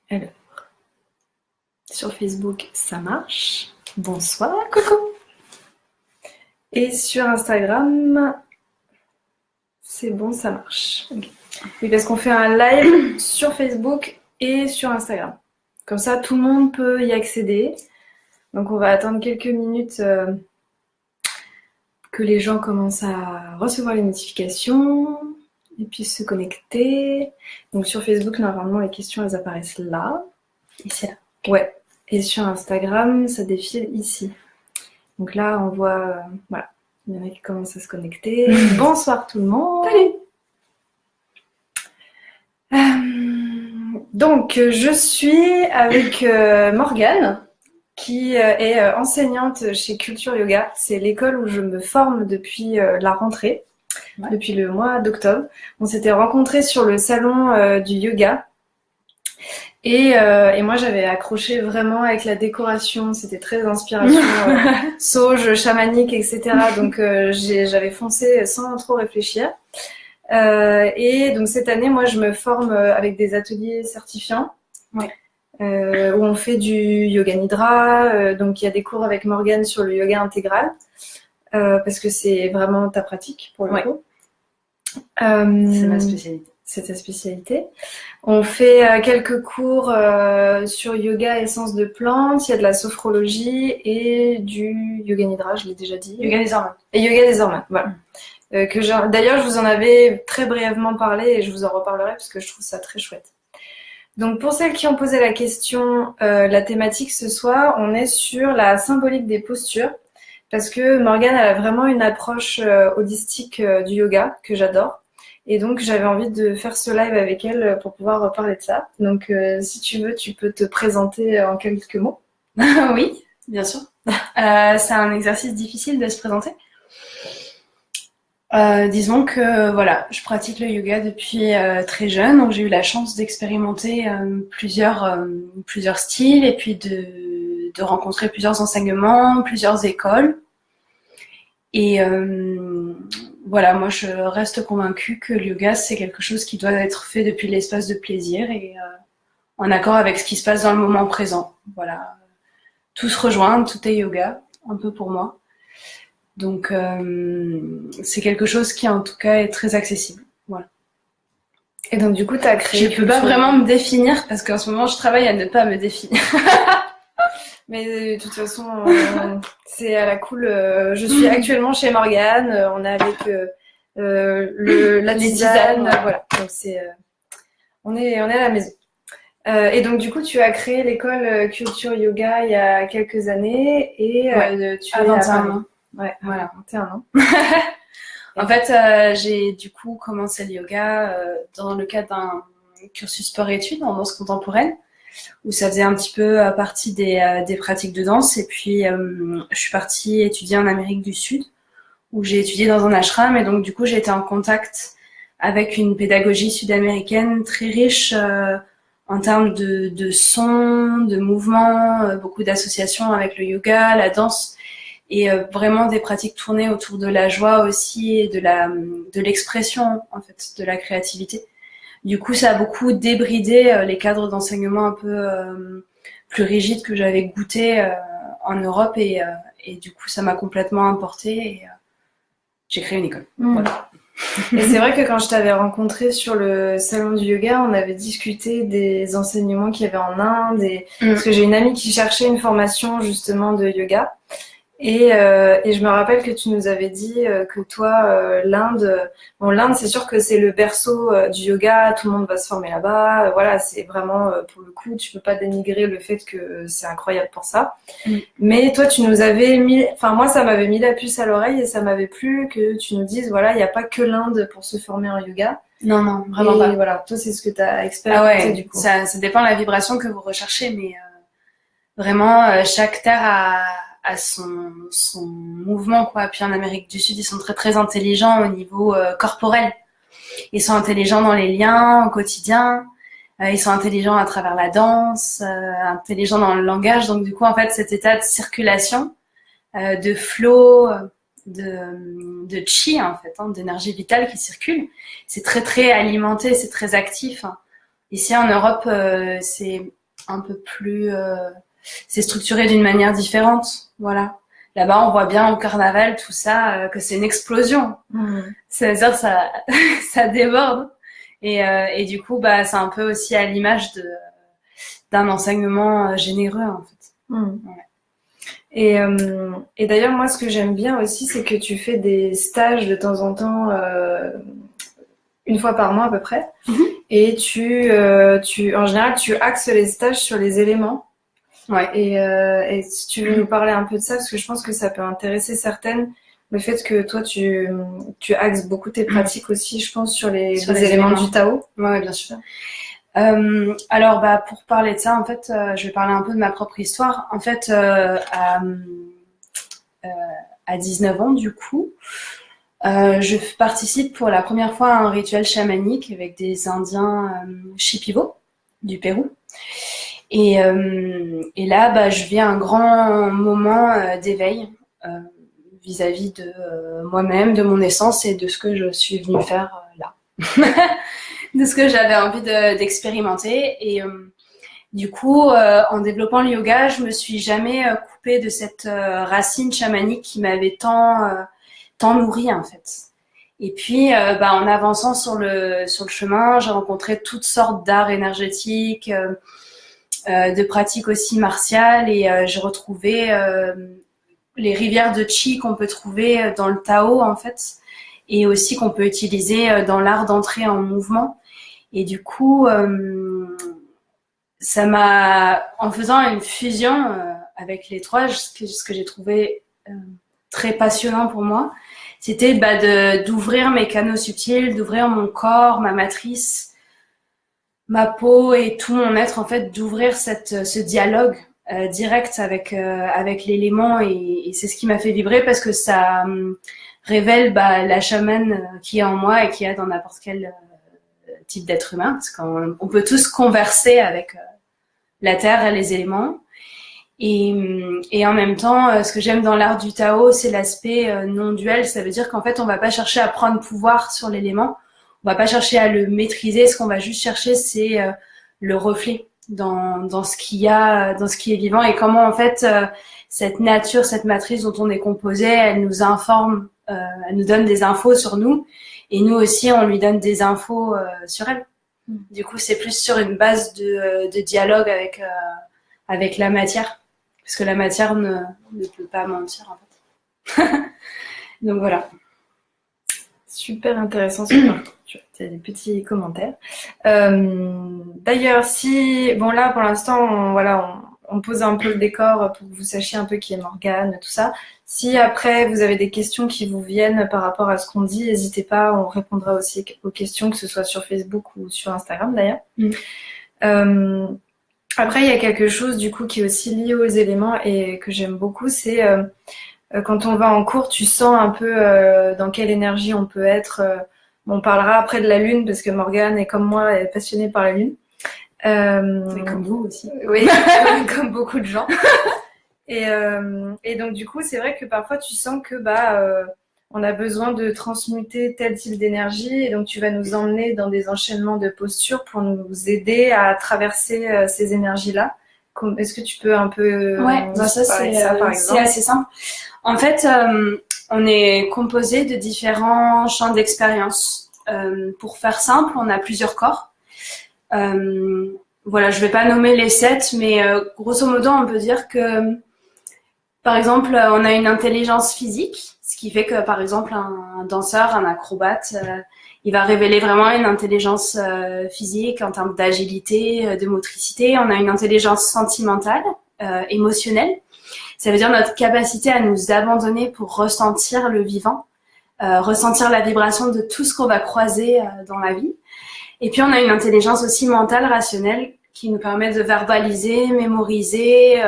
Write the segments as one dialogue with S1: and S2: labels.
S1: Alors, sur Facebook, ça marche. Bonsoir, coucou. Et sur Instagram, c'est bon, ça marche. Okay. Oui, parce qu'on fait un live sur Facebook et sur Instagram. Comme ça, tout le monde peut y accéder. Donc, on va attendre quelques minutes que les gens commencent à recevoir les notifications et puissent se connecter. Donc, sur Facebook, normalement, les questions, elles apparaissent là.
S2: Ici, là.
S1: Ouais. Et sur Instagram, ça défile ici. Donc là, on voit, voilà, il y en a qui commencent à se connecter. Bonsoir tout le monde.
S2: Salut.
S1: Donc, je suis avec Morgane, qui est enseignante chez Culture Yoga. C'est l'école où je me forme depuis la rentrée, depuis le mois d'octobre. On s'était rencontrés sur le salon du yoga. Et moi, j'avais accroché vraiment avec la décoration. C'était très inspiration sauge, chamanique, etc. Donc, j'avais foncé sans trop réfléchir. Et donc, cette année, moi, je me forme avec des ateliers certifiants.
S2: Ouais.
S1: Où on fait du yoga nidra. Donc, il y a des cours avec Morgane sur le yoga intégral. Parce que c'est vraiment ta pratique, pour le coup.
S2: C'est ma spécialité.
S1: C'est ta spécialité. On fait quelques cours sur yoga, essence de plantes, il y a de la sophrologie et du yoga nidra, je l'ai déjà dit.
S2: Yoga des hormones.
S1: Et yoga des hormones, voilà. D'ailleurs, je vous en avais très brièvement parlé et je vous en reparlerai parce que je trouve ça très chouette. Donc pour celles qui ont posé la question, la thématique ce soir, on est sur la symbolique des postures parce que Morgane elle a vraiment une approche holistique du yoga que j'adore. Et donc, j'avais envie de faire ce live avec elle pour pouvoir reparler de ça. Donc, si tu veux, tu peux te présenter en quelques mots.
S2: Oui, bien sûr. C'est un exercice difficile de se présenter. Disons que voilà, je pratique le yoga depuis très jeune, donc j'ai eu la chance d'expérimenter plusieurs styles et puis de rencontrer plusieurs enseignements, plusieurs écoles. Et voilà, moi je reste convaincue que le yoga c'est quelque chose qui doit être fait depuis l'espace de plaisir et en accord avec ce qui se passe dans le moment présent. Voilà, tout se rejoint, tout est yoga, un peu pour moi. Donc c'est quelque chose qui en tout cas est très accessible. Voilà.
S1: Et donc du coup tu as créé...
S2: Je peux pas vraiment me définir parce qu'en ce moment je travaille à ne pas me définir.
S1: Mais de toute façon, c'est à la cool. Je suis actuellement chez Morgane. On est avec la tisane. Voilà. Donc on est à la maison. Et donc du coup, tu as créé l'école Culture Yoga il y a quelques années et tu
S2: as 21 ans.
S1: Ouais, voilà, 21 ans.
S2: En fait, j'ai du coup commencé le yoga dans le cadre d'un cursus sport-études en danse contemporaine, où ça faisait un petit peu partie des pratiques de danse. Et puis, je suis partie étudier en Amérique du Sud, où j'ai étudié dans un ashram. Et donc, du coup, j'ai été en contact avec une pédagogie sud-américaine très riche en termes de son, de mouvement, beaucoup d'associations avec le yoga, la danse, et vraiment des pratiques tournées autour de la joie aussi et de l'expression, en fait, de la créativité. Du coup, ça a beaucoup débridé les cadres d'enseignement un peu plus rigides que j'avais goûté en Europe et du coup, ça m'a complètement importé et j'ai créé une école. Voilà.
S1: Et c'est vrai que quand je t'avais rencontré sur le salon du yoga, on avait discuté des enseignements qu'il y avait en Inde parce que j'ai une amie qui cherchait une formation justement de yoga. Et je me rappelle que tu nous avais dit que toi, l'Inde, c'est sûr que c'est le berceau du yoga, tout le monde va se former là-bas. Voilà, c'est vraiment, pour le coup, tu peux pas dénigrer le fait que c'est incroyable pour ça. Mais toi, tu nous avais moi, ça m'avait mis la puce à l'oreille et ça m'avait plu que tu nous dises, voilà, il n'y a pas que l'Inde pour se former en yoga.
S2: Non, vraiment pas.
S1: Et voilà, toi, c'est ce que tu as expérimenté du coup.
S2: Ça dépend de la vibration que vous recherchez, mais vraiment, chaque terre a son mouvement, quoi. Puis en Amérique du Sud, ils sont très très intelligents au niveau corporel. Ils sont intelligents dans les liens au quotidien. Ils sont intelligents à travers la danse, intelligents dans le langage. Donc du coup, en fait, cet état de circulation, de flow, de chi, en fait, d'énergie vitale qui circule, c'est très très alimenté, c'est très actif. Ici en Europe, c'est un peu plus, c'est structuré d'une manière différente. Voilà. Là-bas, on voit bien au carnaval, tout ça, que c'est une explosion. C'est-à-dire, ça déborde. Et du coup, bah, c'est un peu aussi à l'image d'un enseignement généreux, en fait.
S1: Ouais. Et d'ailleurs, moi, ce que j'aime bien aussi, c'est que tu fais des stages de temps en temps, une fois par mois à peu près. Et en général, tu axes les stages sur les éléments.
S2: Ouais.
S1: Et si tu veux nous parler un peu de ça, parce que je pense que ça peut intéresser certaines, le fait que toi, tu axes beaucoup tes pratiques aussi, je pense, sur les éléments du Tao.
S2: Ouais, bien sûr. Alors, bah, pour parler de ça, en fait, je vais parler un peu de ma propre histoire. En fait, à 19 ans, du coup, je participe pour la première fois à un rituel chamanique avec des Indiens Shipibo du Pérou. Et là, bah, je vis un grand moment d'éveil vis-à-vis de moi-même, de mon essence et de ce que je suis venue faire là. De ce que j'avais envie d'expérimenter. Et du coup, en développant le yoga, je me suis jamais coupée de cette racine chamanique qui m'avait tant nourrie, en fait. Et puis, bah, en avançant sur le chemin, j'ai rencontré toutes sortes d'arts énergétiques, de pratiques aussi martiales, et j'ai retrouvé les rivières de chi qu'on peut trouver dans le Tao, en fait, et aussi qu'on peut utiliser dans l'art d'entrer en mouvement. Et du coup, ça m'a, en faisant une fusion avec les trois, ce que j'ai trouvé très passionnant pour moi, c'était d'ouvrir mes canaux subtils, d'ouvrir mon corps, ma matrice, ma peau et tout mon être, en fait, d'ouvrir ce dialogue direct avec l'élément, et c'est ce qui m'a fait vibrer, parce que ça révèle la chamane qui est en moi et qui est dans n'importe quel type d'être humain, parce qu'on peut tous converser avec la terre et les éléments. Et en même temps, ce que j'aime dans l'art du Tao, c'est l'aspect non duel. Ça veut dire qu'en fait, on va pas chercher à prendre pouvoir sur l'élément, on va pas chercher à le maîtriser. Ce qu'on va juste chercher, c'est le reflet dans ce qu'il y a, dans ce qui est vivant, et comment en fait cette nature, cette matrice dont on est composé, elle nous informe, elle nous donne des infos sur nous, et nous aussi on lui donne des infos sur elle. Du coup, c'est plus sur une base de dialogue avec la matière, parce que la matière ne peut pas mentir, en fait. Donc voilà.
S1: Super intéressant ce part. Tu as des petits commentaires. D'ailleurs, bon là pour l'instant, on pose un peu le décor pour que vous sachiez un peu qui est Morgane, tout ça. Si après vous avez des questions qui vous viennent par rapport à ce qu'on dit, n'hésitez pas, on répondra aussi aux questions, que ce soit sur Facebook ou sur Instagram d'ailleurs. Après, il y a quelque chose du coup qui est aussi lié aux éléments et que j'aime beaucoup, c'est quand on va en cours, tu sens un peu dans quelle énergie on peut être. On parlera après de la lune, parce que Morgane est comme moi, elle est passionnée par la lune.
S2: Et comme vous aussi.
S1: Oui, comme beaucoup de gens. Et donc du coup, c'est vrai que parfois tu sens que on a besoin de transmuter tel type d'énergie, et donc tu vas nous emmener dans des enchaînements de postures pour nous aider à traverser ces énergies-là. Est-ce que tu peux un peu
S2: ça c'est assez simple. En fait, on est composé de différents champs d'expérience. Pour faire simple, on a plusieurs corps. Voilà, je vais pas nommer les 7, mais grosso modo, on peut dire que, par exemple, on a une intelligence physique, ce qui fait que, par exemple, un danseur, un acrobate, il va révéler vraiment une intelligence physique en termes d'agilité, de motricité. On a une intelligence sentimentale, émotionnelle. Ça veut dire notre capacité à nous abandonner pour ressentir le vivant, ressentir la vibration de tout ce qu'on va croiser dans la vie. Et puis on a une intelligence aussi mentale, rationnelle, qui nous permet de verbaliser, mémoriser,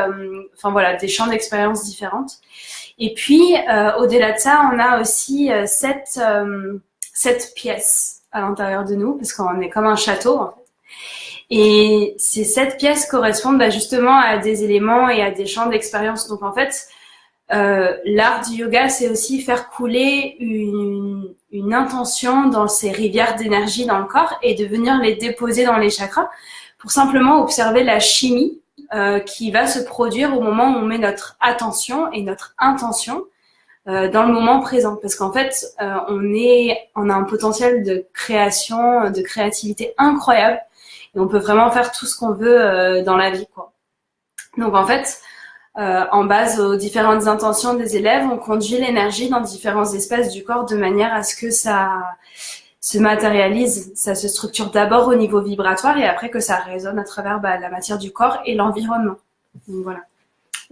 S2: des champs d'expérience différentes. Et puis au-delà de ça, on a aussi 7 pièces à l'intérieur de nous, parce qu'on est comme un château, en fait. Et ces 7 pièces correspondent justement à des éléments et à des champs d'expérience. Donc en fait, l'art du yoga, c'est aussi faire couler une intention dans ces rivières d'énergie dans le corps, et de venir les déposer dans les chakras pour simplement observer la chimie qui va se produire au moment où on met notre attention et notre intention dans le moment présent. Parce qu'en fait, on a un potentiel de création, de créativité incroyable et on peut vraiment faire tout ce qu'on veut dans la vie, quoi. Donc en fait, en base aux différentes intentions des élèves, on conduit l'énergie dans différents espaces du corps de manière à ce que ça se matérialise, ça se structure d'abord au niveau vibratoire et après que ça résonne à travers la matière du corps et l'environnement. Donc voilà.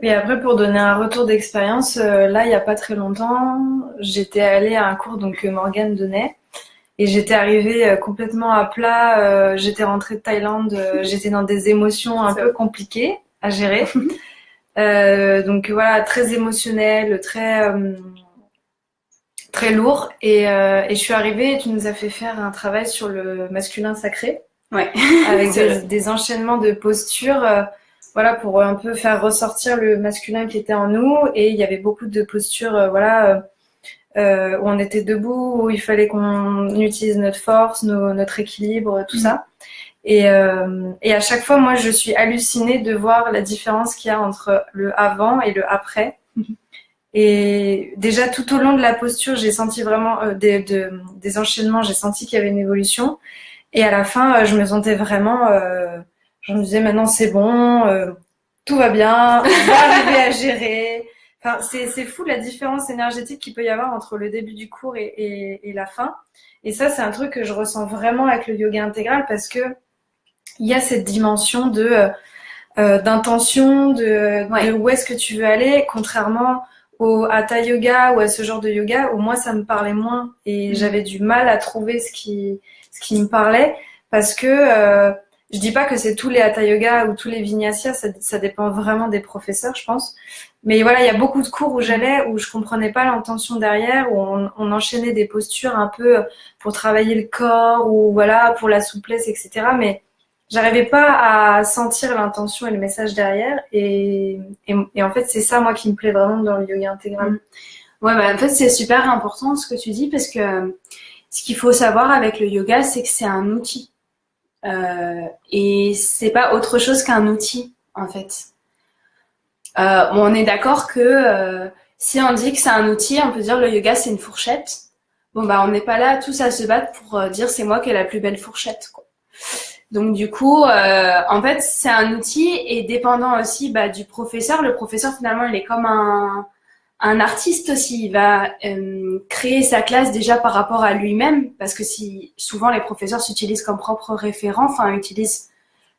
S1: Et après, pour donner un retour d'expérience, là, il n'y a pas très longtemps, j'étais allée à un cours donc, que Morgane donnait et j'étais arrivée complètement à plat. J'étais rentrée de Thaïlande, j'étais dans des émotions un peu compliquées à gérer. Donc voilà, très émotionnel, très lourd. Et je suis arrivée et tu nous as fait faire un travail sur le masculin sacré.
S2: Ouais.
S1: Avec des enchaînements de postures, voilà, pour un peu faire ressortir le masculin qui était en nous. Et il y avait beaucoup de postures, voilà, où on était debout, où il fallait qu'on utilise notre force, notre équilibre, tout ça. Et à chaque fois, moi, je suis hallucinée de voir la différence qu'il y a entre le avant et le après. Et déjà, tout au long de la posture, j'ai senti vraiment des enchaînements, j'ai senti qu'il y avait une évolution. Et à la fin, je me sentais vraiment... je me disais, maintenant, c'est bon, tout va bien, on va arriver à gérer. Enfin, c'est fou la différence énergétique qu'il peut y avoir entre le début du cours et la fin. Et ça, c'est un truc que je ressens vraiment avec le yoga intégral parce que il y a cette dimension d'intention, de où est-ce que tu veux aller, contrairement au hatha yoga ou à ce genre de yoga où moi ça me parlait moins et j'avais du mal à trouver ce qui me parlait parce que je dis pas que c'est tous les hatha yoga ou tous les vinyasa, ça dépend vraiment des professeurs, je pense. Mais voilà, il y a beaucoup de cours où j'allais où je comprenais pas l'intention derrière, où on enchaînait des postures un peu pour travailler le corps ou voilà pour la souplesse, etc. Mais j'arrivais pas à sentir l'intention et le message derrière et en fait c'est ça moi qui me plaît vraiment dans le yoga intégral.
S2: Ouais, en fait c'est super important ce que tu dis parce que ce qu'il faut savoir avec le yoga c'est que c'est un outil et c'est pas autre chose qu'un outil en fait. On est d'accord que si on dit que c'est un outil, on peut dire le yoga c'est une fourchette. Bon on n'est pas là tous à se battre pour dire c'est moi qui ai la plus belle fourchette, quoi. Donc du coup, en fait, c'est un outil et dépendant aussi du professeur. Le professeur finalement, il est comme un artiste aussi. Il va créer sa classe déjà par rapport à lui-même, parce que si souvent les professeurs s'utilisent comme propre référent, enfin utilisent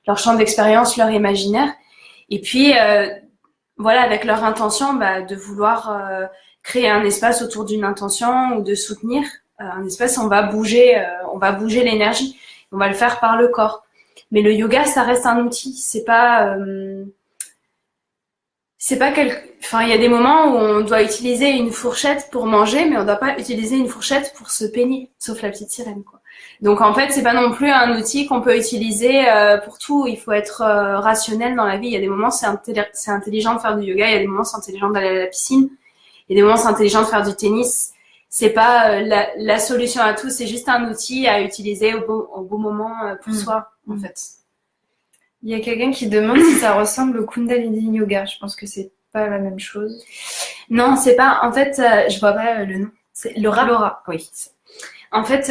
S2: leur champ d'expérience, leur imaginaire, et puis voilà avec leur intention de vouloir créer un espace autour d'une intention ou de soutenir un espace. On va bouger l'énergie. On va le faire par le corps. Mais le yoga, ça reste un outil. C'est pas enfin, il y a des moments où on doit utiliser une fourchette pour manger, mais on doit pas utiliser une fourchette pour se peigner, sauf la petite sirène, quoi. Donc, en fait, c'est pas non plus un outil qu'on peut utiliser pour tout. Il faut être rationnel dans la vie. Il y a des moments, c'est intelligent de faire du yoga. Il y a des moments, c'est intelligent d'aller à la piscine. Il y a des moments, c'est intelligent de faire du tennis. C'est pas la solution à tout, c'est juste un outil à utiliser au bon moment pour soi, en fait.
S1: Il y a quelqu'un qui demande si ça ressemble au Kundalini Yoga. Je pense que c'est pas la même chose.
S2: Non, c'est pas. En fait, je vois pas le nom. C'est Laura.
S1: Laura,
S2: oui. En fait,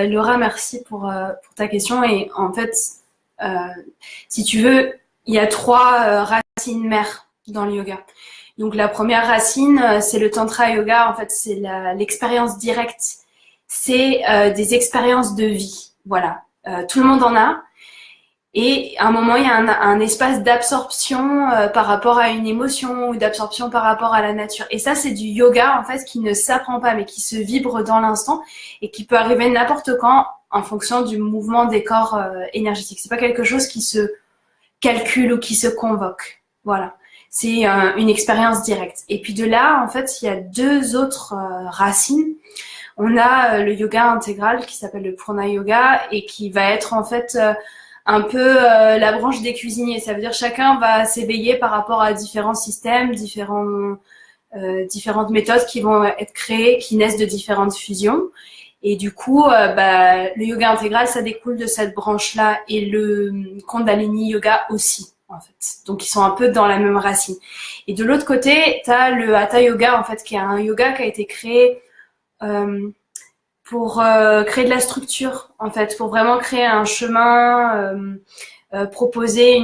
S2: Laura, merci pour ta question. Et en fait, si tu veux, il y a 3 racines mères dans le yoga. Donc la première racine, c'est le tantra yoga. En fait, c'est l'expérience directe. C'est des expériences de vie. Voilà. Tout le monde en a. Et à un moment, il y a un espace d'absorption par rapport à une émotion ou d'absorption par rapport à la nature. Et ça, c'est du yoga en fait qui ne s'apprend pas, mais qui se vibre dans l'instant et qui peut arriver n'importe quand en fonction du mouvement des corps énergétiques. C'est pas quelque chose qui se calcule ou qui se convoque. Voilà. C'est une expérience directe. Et puis de là, en fait, il y a 2 autres racines. On a le yoga intégral qui s'appelle le Purna Yoga et qui va être en fait un peu la branche des cuisiniers. Ça veut dire chacun va s'éveiller par rapport à différents systèmes, différentes méthodes qui vont être créées, qui naissent de différentes fusions. Et du coup, le yoga intégral, ça découle de cette branche-là et le Kundalini Yoga aussi, en fait. Donc, ils sont un peu dans la même racine. Et de l'autre côté, tu as le Hatha Yoga, en fait, qui est un yoga qui a été créé pour créer de la structure, en fait, pour vraiment créer un chemin, proposer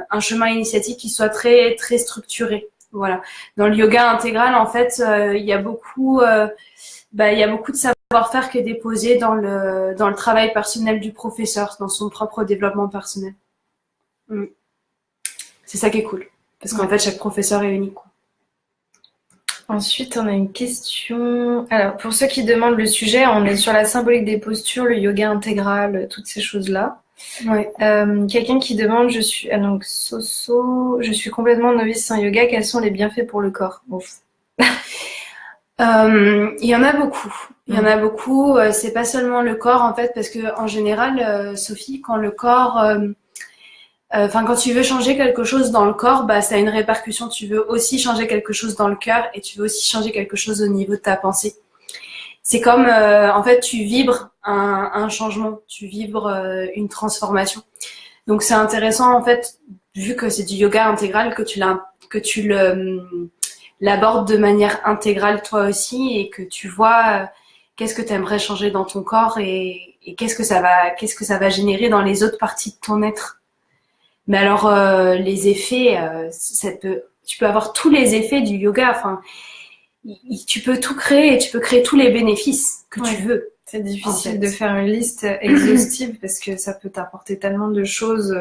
S2: un chemin initiatique qui soit très, très structuré. Voilà. Dans le yoga intégral, en fait, il y a beaucoup de savoir-faire qui est déposé dans le travail personnel du professeur, dans son propre développement personnel. C'est ça qui est cool. Parce qu'en fait, chaque professeur est unique, quoi.
S1: Ensuite, on a une question. Alors, pour ceux qui demandent le sujet, on est sur la symbolique des postures, le yoga intégral, toutes ces choses-là.
S2: Ouais.
S1: Quelqu'un qui demande, je suis complètement novice en yoga, quels sont les bienfaits pour le corps? Ouf.
S2: Il y en a beaucoup. Il y en a beaucoup. C'est pas seulement le corps, en fait, parce que en général, Sophie, quand le corps, quand tu veux changer quelque chose dans le corps, ça a une répercussion. Tu veux aussi changer quelque chose dans le cœur et tu veux aussi changer quelque chose au niveau de ta pensée. C'est comme, en fait, tu vibres un changement, tu vibres une transformation. Donc c'est intéressant, en fait, vu que c'est du yoga intégral, que tu l'abordes de manière intégrale toi aussi et que tu vois qu'est-ce que tu aimerais changer dans ton corps et qu'est-ce que ça va générer dans les autres parties de ton être. Mais alors les effets, tu peux avoir tous les effets du yoga. Enfin, tu peux tout créer et tu peux créer tous les bénéfices que tu veux.
S1: C'est difficile de faire une liste exhaustive parce que ça peut t'apporter tellement de choses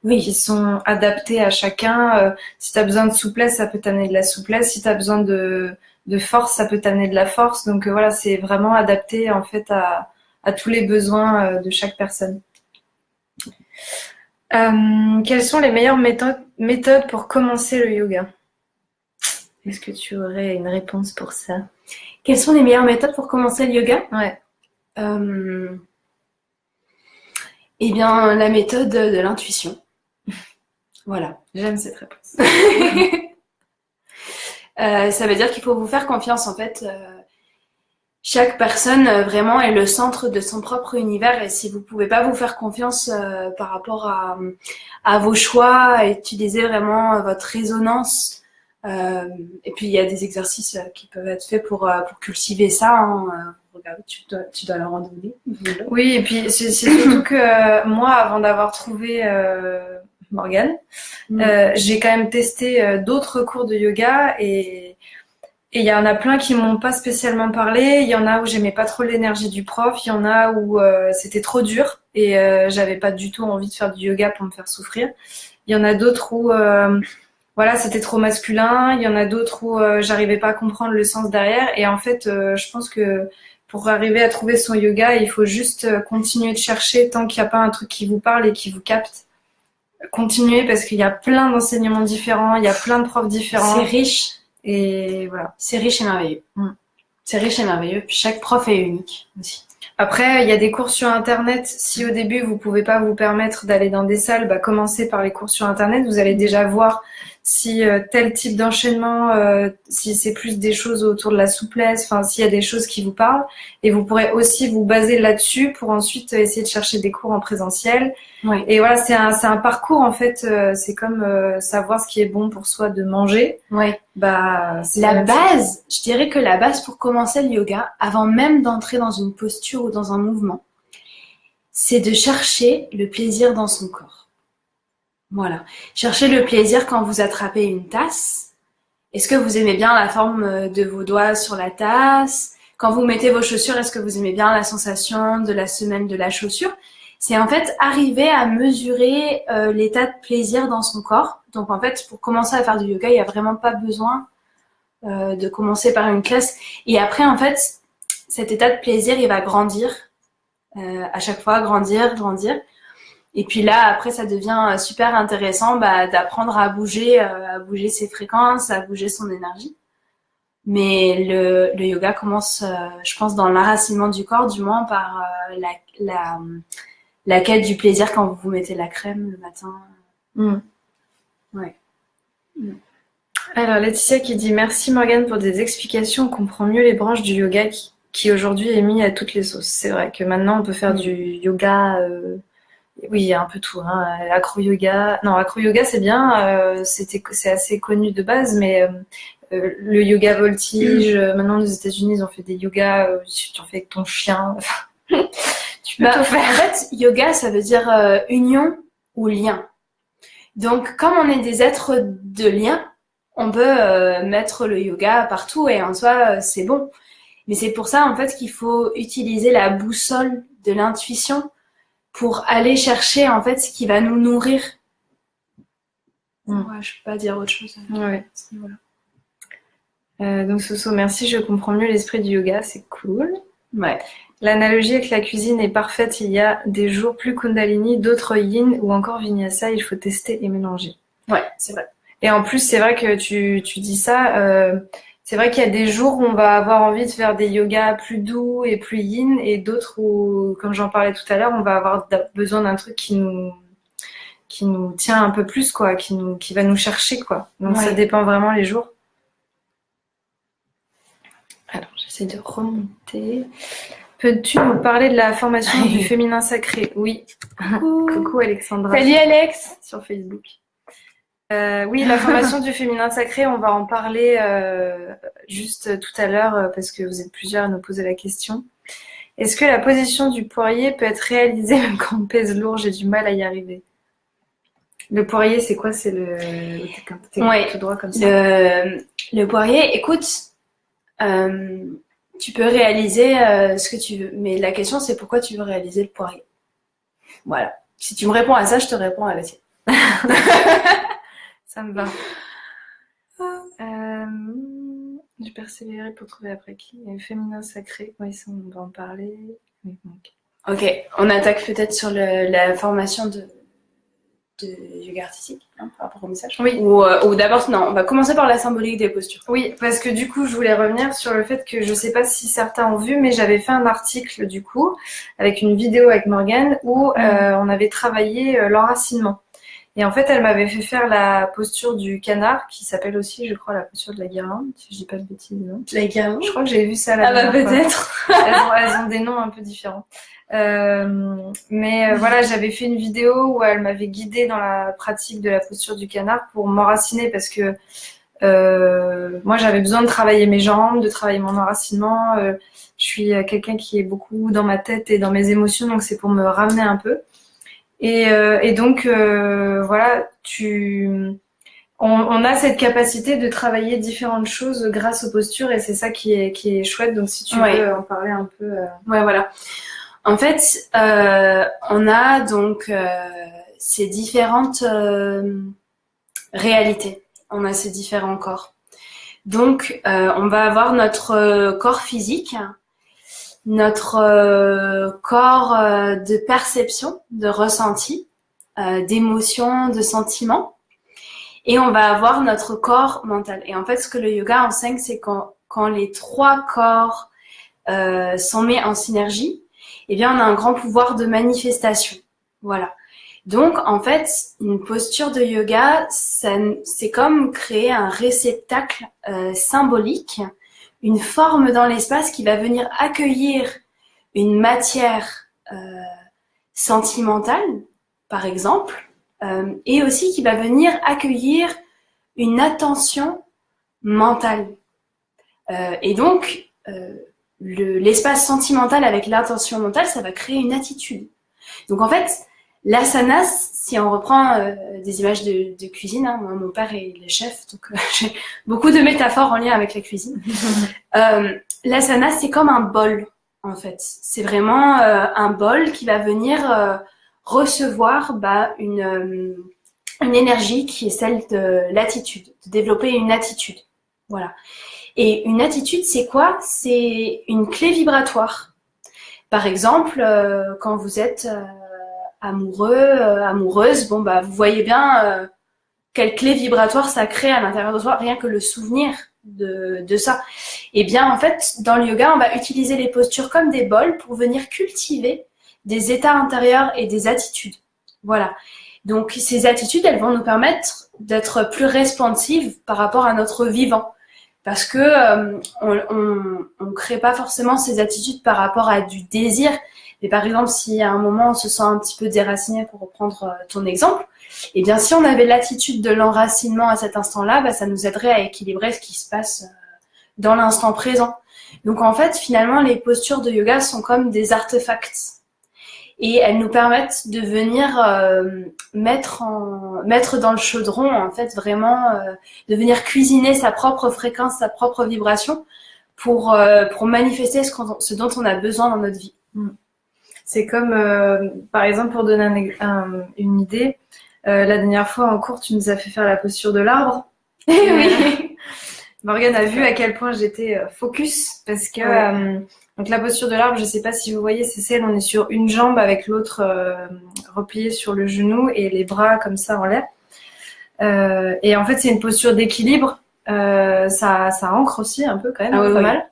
S1: qui sont adaptées à chacun. Si tu as besoin de souplesse, ça peut t'amener de la souplesse. Si tu as besoin de force, ça peut t'amener de la force. Donc voilà, c'est vraiment adapté en fait à tous les besoins de chaque personne. Quelles sont les meilleures méthodes pour commencer le yoga? Est-ce que tu aurais une réponse pour ça?
S2: Quelles sont les meilleures méthodes pour commencer le yoga?
S1: Ouais.
S2: Eh bien, la méthode de l'intuition. Voilà.
S1: J'aime cette réponse.
S2: Ça veut dire qu'il faut vous faire confiance, en fait. Chaque personne vraiment est le centre de son propre univers et si vous pouvez pas vous faire confiance par rapport à vos choix, à utiliser vraiment votre résonance. Et puis il y a des exercices qui peuvent être faits pour cultiver ça. Hein. Regarde, tu dois leur en donner.
S1: Oui, et puis c'est surtout que moi, avant d'avoir trouvé Morgane, j'ai quand même testé d'autres cours de yoga et il y en a plein qui m'ont pas spécialement parlé. Il y en a où j'aimais pas trop l'énergie du prof. Il y en a où c'était trop dur et j'avais pas du tout envie de faire du yoga pour me faire souffrir. Il y en a d'autres où c'était trop masculin. Il y en a d'autres où j'arrivais pas à comprendre le sens derrière. Et en fait, je pense que pour arriver à trouver son yoga, il faut juste continuer de chercher tant qu'il n'y a pas un truc qui vous parle et qui vous capte. Continuez parce qu'il y a plein d'enseignements différents, il y a plein de profs différents.
S2: C'est riche.
S1: Et voilà.
S2: C'est riche et merveilleux. C'est riche et merveilleux. Puis chaque prof est unique aussi.
S1: Après, il y a des cours sur Internet. Si au début, vous pouvez pas vous permettre d'aller dans des salles, commencez par les cours sur Internet. Vous allez déjà voir si tel type d'enchaînement, si c'est plus des choses autour de la souplesse, enfin, s'il y a des choses qui vous parlent. Et vous pourrez aussi vous baser là-dessus pour ensuite essayer de chercher des cours en présentiel.
S2: Ouais.
S1: Et voilà, c'est un parcours, en fait. C'est comme savoir ce qui est bon pour soi de manger.
S2: Ouais.
S1: C'est
S2: je dirais que la base pour commencer le yoga, avant même d'entrer dans une posture ou dans un mouvement, c'est de chercher le plaisir dans son corps. Voilà. Cherchez le plaisir quand vous attrapez une tasse. Est-ce que vous aimez bien la forme de vos doigts sur la tasse? Quand vous mettez vos chaussures, est-ce que vous aimez bien la sensation de la semelle de la chaussure? C'est en fait arriver à mesurer l'état de plaisir dans son corps. Donc en fait, pour commencer à faire du yoga, il n'y a vraiment pas besoin de commencer par une classe. Et après, en fait, cet état de plaisir, il va grandir. À chaque fois, grandir. Et puis là, après, ça devient super intéressant d'apprendre à bouger ses fréquences, à bouger son énergie. Mais le yoga commence, je pense, dans l'enracinement du corps, du moins par la quête du plaisir quand vous mettez la crème le matin. Ouais.
S1: Alors, Laetitia qui dit « Merci Morgane pour des explications. On comprend mieux les branches du yoga qui aujourd'hui est mis à toutes les sauces. C'est vrai que maintenant on peut faire du yoga, oui, il y a un peu tout, hein. Acro-yoga, non, acro-yoga c'est bien, c'est assez connu de base, mais le yoga voltige, maintenant aux États-Unis ils ont fait des yogas, tu en fais avec ton chien, tu peux tout faire.
S2: En fait, yoga ça veut dire union ou lien. Donc comme on est des êtres de lien, on peut mettre le yoga partout et en soi c'est bon. Mais c'est pour ça en fait qu'il faut utiliser la boussole de l'intuition pour aller chercher en fait ce qui va nous nourrir. Ouais, je peux pas dire autre chose.
S1: Ouais. Voilà. Donc Soso, merci, je comprends mieux l'esprit du yoga, c'est cool.
S2: Ouais.
S1: L'analogie avec la cuisine est parfaite, il y a des jours plus Kundalini, d'autres Yin ou encore Vinyasa, il faut tester et mélanger.
S2: Ouais, c'est vrai.
S1: Et en plus, c'est vrai que tu dis ça, c'est vrai qu'il y a des jours où on va avoir envie de faire des yogas plus doux et plus yin, et d'autres où, comme j'en parlais tout à l'heure, on va avoir besoin d'un truc qui nous tient un peu plus, quoi, qui va nous chercher, quoi. Donc ça dépend vraiment les jours. Alors, j'essaie de remonter. Peux-tu nous parler de la formation du féminin sacré? Oui. Coucou Alexandra.
S2: Salut Alex.
S1: Sur Facebook. Oui, la formation du féminin sacré, on va en parler juste tout à l'heure parce que vous êtes plusieurs à nous poser la question. Est-ce que la position du poirier peut être réalisée même quand on pèse lourd? J'ai du mal à y arriver. Le poirier, c'est quoi? C'est t'es tout droit comme ça.
S2: Le poirier, écoute, tu peux réaliser ce que tu veux, mais la question c'est pourquoi tu veux réaliser le poirier. Voilà. Si tu me réponds à ça, je te réponds à la tienne.
S1: Ça me va. J'ai persévéré pour trouver après qui. Le féminin sacré. Oui, ça, on va en parler. Oui,
S2: ok, on attaque peut-être sur la formation de yoga artistique, hein, par rapport au message.
S1: Oui.
S2: Ou d'abord, non, on va commencer par la symbolique des postures.
S1: Oui, parce que du coup, je voulais revenir sur le fait que je sais pas si certains ont vu, mais j'avais fait un article du coup, avec une vidéo avec Morgane, où on avait travaillé l'enracinement. Et en fait, elle m'avait fait faire la posture du canard, qui s'appelle aussi, je crois, la posture de la guirlande, si je dis pas de bêtises. Non,
S2: la guirlande.
S1: Je crois que j'ai vu ça là.
S2: Ah bah peut-être.
S1: Elles ont des noms un peu différents. Mais voilà, j'avais fait une vidéo où elle m'avait guidée dans la pratique de la posture du canard pour m'enraciner parce que moi j'avais besoin de travailler mes jambes, de travailler mon enracinement. Je suis quelqu'un qui est beaucoup dans ma tête et dans mes émotions, donc c'est pour me ramener un peu. Et donc voilà, on a cette capacité de travailler différentes choses grâce aux postures et c'est ça qui est chouette. Donc si tu veux en parler un peu.
S2: Ouais, voilà. En fait, on a donc ces différentes réalités. On a ces différents corps. Donc, on va avoir notre corps physique, notre corps de perception, de ressenti, d'émotion, de sentiment. Et on va avoir notre corps mental. Et en fait, ce que le yoga enseigne, c'est quand les trois corps sont mis en synergie, eh bien, on a un grand pouvoir de manifestation. Voilà. Donc, en fait, une posture de yoga, c'est comme créer un réceptacle symbolique, une forme dans l'espace qui va venir accueillir une matière sentimentale, par exemple, et aussi qui va venir accueillir une attention mentale. Et donc, l'espace sentimental avec l'intention mentale, ça va créer une attitude. Donc en fait, l'asana, si on reprend des images de cuisine, hein, moi, mon père est le chef, donc j'ai beaucoup de métaphores en lien avec la cuisine. L'asana, c'est comme un bol, en fait. C'est vraiment un bol qui va venir recevoir une énergie qui est celle de l'attitude, de développer une attitude. Voilà. Et une attitude, c'est quoi? C'est une clé vibratoire. Par exemple, quand vous êtes amoureuse, bon bah vous voyez bien quelle clé vibratoire ça crée à l'intérieur de soi, rien que le souvenir de ça. Et bien en fait, dans le yoga, on va utiliser les postures comme des bols pour venir cultiver des états intérieurs et des attitudes. Voilà. Donc ces attitudes, elles vont nous permettre d'être plus responsives par rapport à notre vivant. parce que on crée pas forcément ces attitudes par rapport à du désir. Mais par exemple, si à un moment on se sent un petit peu déraciné, pour reprendre ton exemple, eh bien si on avait l'attitude de l'enracinement à cet instant-là, bah, ça nous aiderait à équilibrer ce qui se passe dans l'instant présent. Donc en fait, finalement, les postures de yoga sont comme des artefacts. Et elles nous permettent de venir mettre dans le chaudron, en fait, vraiment, de venir cuisiner sa propre fréquence, sa propre vibration pour manifester ce dont on a besoin dans notre vie.
S1: C'est comme, par exemple, pour donner une idée, la dernière fois en cours, tu nous as fait faire la posture de l'arbre.
S2: Oui.
S1: Morgane a vu à quel point j'étais focus parce que donc la posture de l'arbre, je sais pas si vous voyez, c'est celle on est sur une jambe avec l'autre repliée sur le genou et les bras comme ça en l'air. Et en fait, c'est une posture d'équilibre. Ça ancre aussi un peu quand même, pas mal.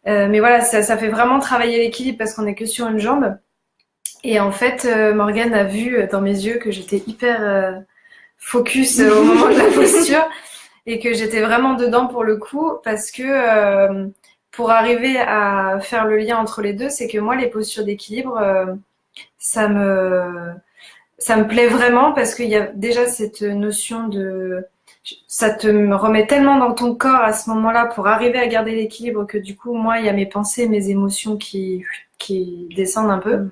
S1: Mais voilà, ça fait vraiment travailler l'équilibre parce qu'on est que sur une jambe. Et en fait, Morgane a vu dans mes yeux que j'étais hyper focus au moment de la posture et que j'étais vraiment dedans pour le coup parce que pour arriver à faire le lien entre les deux, c'est que moi, les postures d'équilibre, ça me plaît vraiment parce qu'il y a déjà cette notion de... Ça te remet tellement dans ton corps à ce moment-là pour arriver à garder l'équilibre que du coup, moi, il y a mes pensées, mes émotions qui descendent un peu.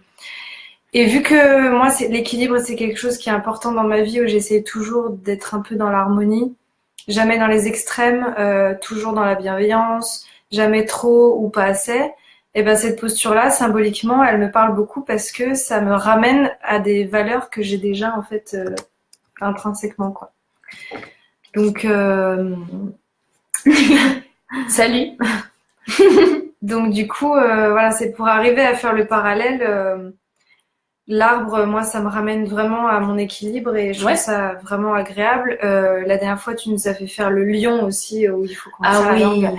S1: Et vu que moi, l'équilibre, c'est quelque chose qui est important dans ma vie où j'essaie toujours d'être un peu dans l'harmonie, jamais dans les extrêmes, toujours dans la bienveillance, jamais trop ou pas assez. Et ben cette posture-là, symboliquement, elle me parle beaucoup parce que ça me ramène à des valeurs que j'ai déjà en fait intrinsèquement quoi. Donc
S2: salut.
S1: Donc du coup, voilà, c'est pour arriver à faire le parallèle. L'arbre, moi, ça me ramène vraiment à mon équilibre et je trouve ça vraiment agréable. La dernière fois, tu nous as fait faire le lion aussi, où il faut qu'on tire la langue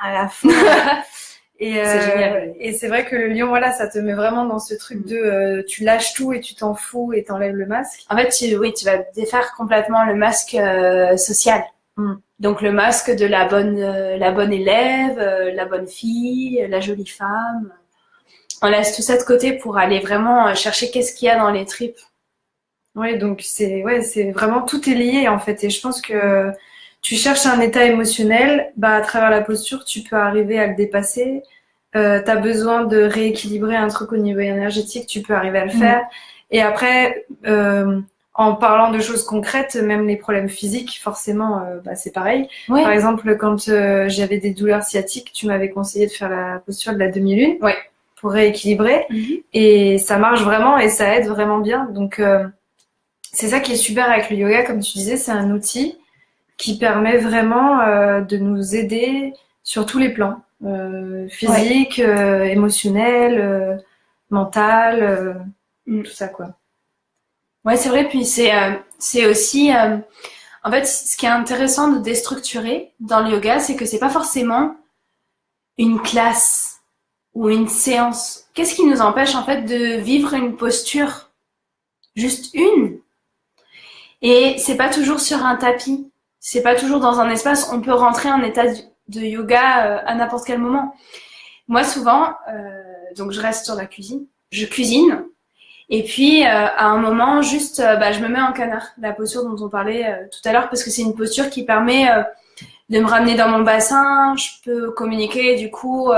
S1: à la fin. C'est génial. Et c'est vrai que le lion, voilà, ça te met vraiment dans ce truc de tu lâches tout et tu t'en fous et t'enlèves le masque.
S2: En fait, tu vas défaire complètement le masque social. Donc le masque de la bonne élève, la bonne fille, la jolie femme. On laisse tout ça de côté pour aller vraiment chercher qu'est-ce qu'il y a dans les tripes.
S1: Oui, donc c'est vraiment tout est lié en fait. Et je pense que tu cherches un état émotionnel, bah à travers la posture, tu peux arriver à le dépasser. T'as besoin de rééquilibrer un truc au niveau énergétique, tu peux arriver à le faire. Et après, en parlant de choses concrètes, même les problèmes physiques, forcément, c'est pareil. Ouais. Par exemple, quand j'avais des douleurs sciatiques, tu m'avais conseillé de faire la posture de la demi-lune.
S2: Ouais.
S1: Pour rééquilibrer et ça marche vraiment et ça aide vraiment bien. Donc c'est ça qui est super avec le yoga, comme tu disais, c'est un outil qui permet vraiment de nous aider sur tous les plans, physique, émotionnel, mental, tout ça quoi.
S2: Ouais, c'est vrai. Puis c'est aussi en fait ce qui est intéressant de déstructurer dans le yoga, c'est que c'est pas forcément une classe ou une séance. Qu'est-ce qui nous empêche en fait de vivre une posture? Juste une. Et c'est pas toujours sur un tapis. C'est pas toujours dans un espace. On peut rentrer en état de yoga à n'importe quel moment. Moi souvent, donc je reste sur la cuisine. Je cuisine. Et puis à un moment, juste, je me mets en canard. La posture dont on parlait tout à l'heure, parce que c'est une posture qui permet de me ramener dans mon bassin. Je peux communiquer du coup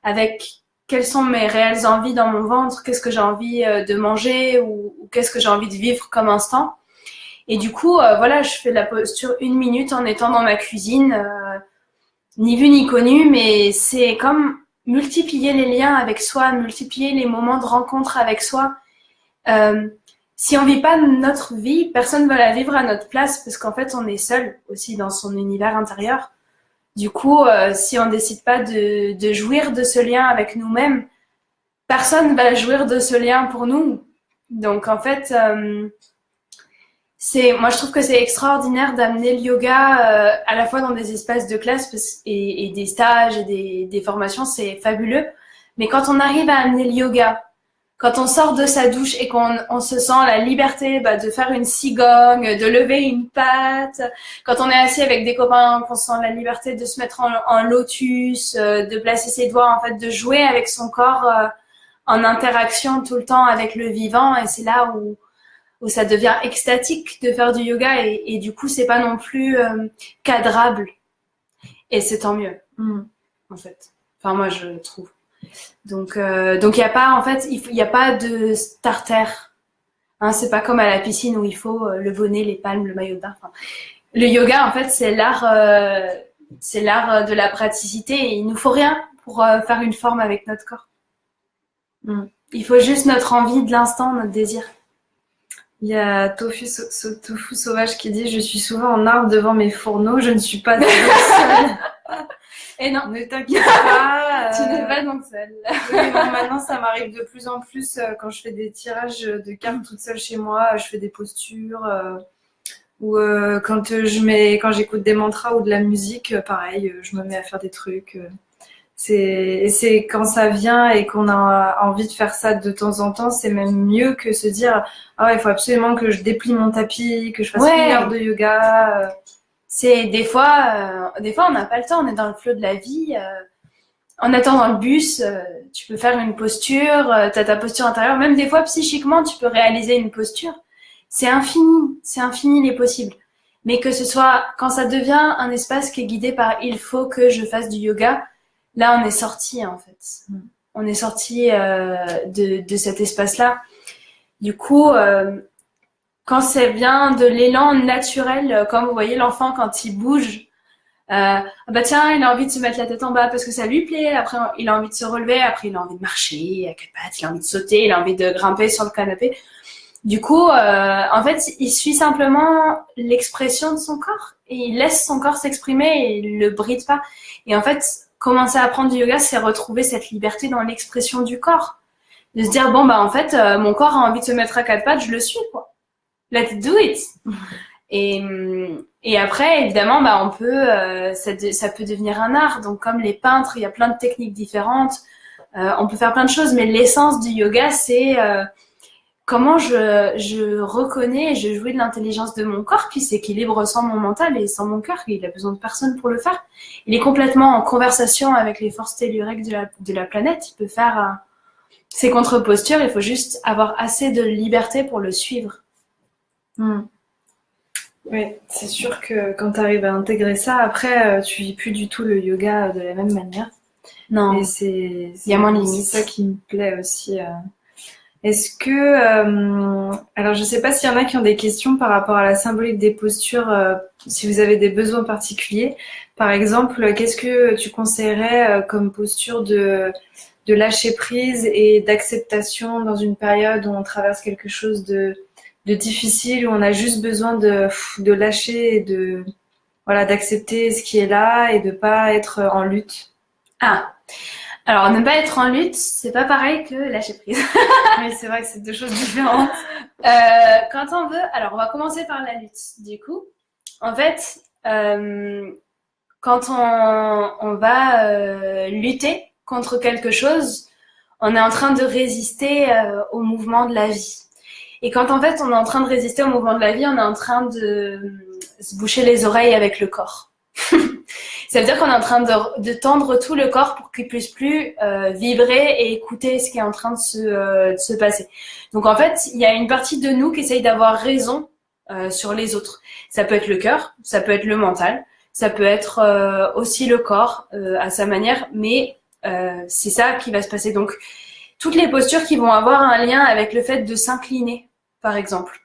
S2: avec quelles sont mes réelles envies dans mon ventre, qu'est-ce que j'ai envie de manger ou qu'est-ce que j'ai envie de vivre comme instant. Et du coup, je fais la posture 1 minute en étant dans ma cuisine, ni vu ni connu, mais c'est comme multiplier les liens avec soi, multiplier les moments de rencontre avec soi. Si on vit pas notre vie, personne va la vivre à notre place parce qu'en fait, on est seul aussi dans son univers intérieur. Du coup, si on décide pas de jouir de ce lien avec nous-mêmes, personne va jouir de ce lien pour nous. Donc en fait, moi je trouve que c'est extraordinaire d'amener le yoga à la fois dans des espaces de classe et des stages et des formations, c'est fabuleux. Mais quand on arrive à amener le yoga quand on sort de sa douche et qu'on se sent la liberté de faire une cigogne, de lever une patte, quand on est assis avec des copains, qu'on sent la liberté de se mettre en lotus, de placer ses doigts, en fait, de jouer avec son corps en interaction tout le temps avec le vivant, et c'est là où ça devient extatique de faire du yoga, et du coup, c'est pas non plus cadrable. Et c'est tant mieux, en fait. Enfin, moi, je trouve. Donc il y a pas, en fait, il y a pas de starter. Hein, c'est pas comme à la piscine où il faut le bonnet, les palmes, le maillot de bain. Enfin, le yoga, en fait, c'est l'art de la praticité, et il nous faut rien pour faire une forme avec notre corps. Il faut juste notre envie de l'instant, notre désir.
S1: Il y a Tofu Sauvage qui dit « Je suis souvent en arbre devant mes fourneaux, je ne suis pas seule. »
S2: Et non,
S1: ne t'inquiète pas.
S2: Tu n'es pas donc seule.
S1: Oui, non, maintenant, ça m'arrive de plus en plus quand je fais des tirages de cartes toute seule chez moi, je fais des postures. Ou quand j'écoute des mantras ou de la musique, pareil, je me mets à faire des trucs. C'est quand ça vient et qu'on a envie de faire ça de temps en temps, c'est même mieux que se dire ah ouais, il faut absolument que je déplie mon tapis, que je fasse 1 heure de yoga.
S2: C'est des fois on n'a pas le temps, on est dans le flot de la vie. En attendant le bus, tu peux faire une posture, t'as ta posture intérieure. Même des fois, psychiquement, tu peux réaliser une posture. C'est infini les possibles. Mais que ce soit quand ça devient un espace qui est guidé par il faut que je fasse du yoga, là on est sorti en fait. On est sorti de cet espace-là. Du coup, quand ça vient de l'élan naturel, comme vous voyez l'enfant quand il bouge, tiens, il a envie de se mettre la tête en bas parce que ça lui plaît, après il a envie de se relever, après il a envie de marcher à 4 pattes, il a envie de sauter, il a envie de grimper sur le canapé. Du coup, en fait, il suit simplement l'expression de son corps et il laisse son corps s'exprimer et il le bride pas. Et en fait, commencer à apprendre du yoga, c'est retrouver cette liberté dans l'expression du corps. De se dire, bon, en fait, mon corps a envie de se mettre à 4 pattes, je le suis, quoi. Let it do it. Et après, évidemment, on peut, ça peut devenir un art. Donc, comme les peintres, il y a plein de techniques différentes. On peut faire plein de choses, mais l'essence du yoga, c'est comment je reconnais et je joue de l'intelligence de mon corps qui s'équilibre sans mon mental et sans mon cœur. Il a besoin de personne pour le faire. Il est complètement en conversation avec les forces telluriques de la planète. Il peut faire ses contre-postures. Il faut juste avoir assez de liberté pour le suivre.
S1: Oui, c'est sûr que quand tu arrives à intégrer ça, après, tu vis plus du tout le yoga de la même manière.
S2: Non,
S1: il
S2: y a moins de limites.
S1: C'est ça qui me plaît aussi. Est-ce que... alors, je sais pas s'il y en a qui ont des questions par rapport à la symbolique des postures, si vous avez des besoins particuliers. Par exemple, qu'est-ce que tu conseillerais comme posture de lâcher prise et d'acceptation dans une période où on traverse quelque chose de difficile, où on a juste besoin de lâcher et d'accepter ce qui est là et de pas être en lutte?
S2: Alors, ne pas être en lutte, c'est pas pareil que lâcher prise.
S1: Oui, c'est vrai que c'est 2 choses différentes.
S2: Quand on veut, alors on va commencer par la lutte. Du coup, en fait, quand on va lutter contre quelque chose, on est en train de résister au mouvement de la vie. Et quand en fait on est en train de résister au mouvement de la vie, on est en train de se boucher les oreilles avec le corps. Ça veut dire qu'on est en train de tendre tout le corps pour qu'il puisse plus vibrer et écouter ce qui est en train de se passer. Donc en fait, il y a une partie de nous qui essaye d'avoir raison sur les autres. Ça peut être le cœur, ça peut être le mental, ça peut être aussi le corps à sa manière, mais c'est ça qui va se passer. Donc toutes les postures qui vont avoir un lien avec le fait de s'incliner, par exemple.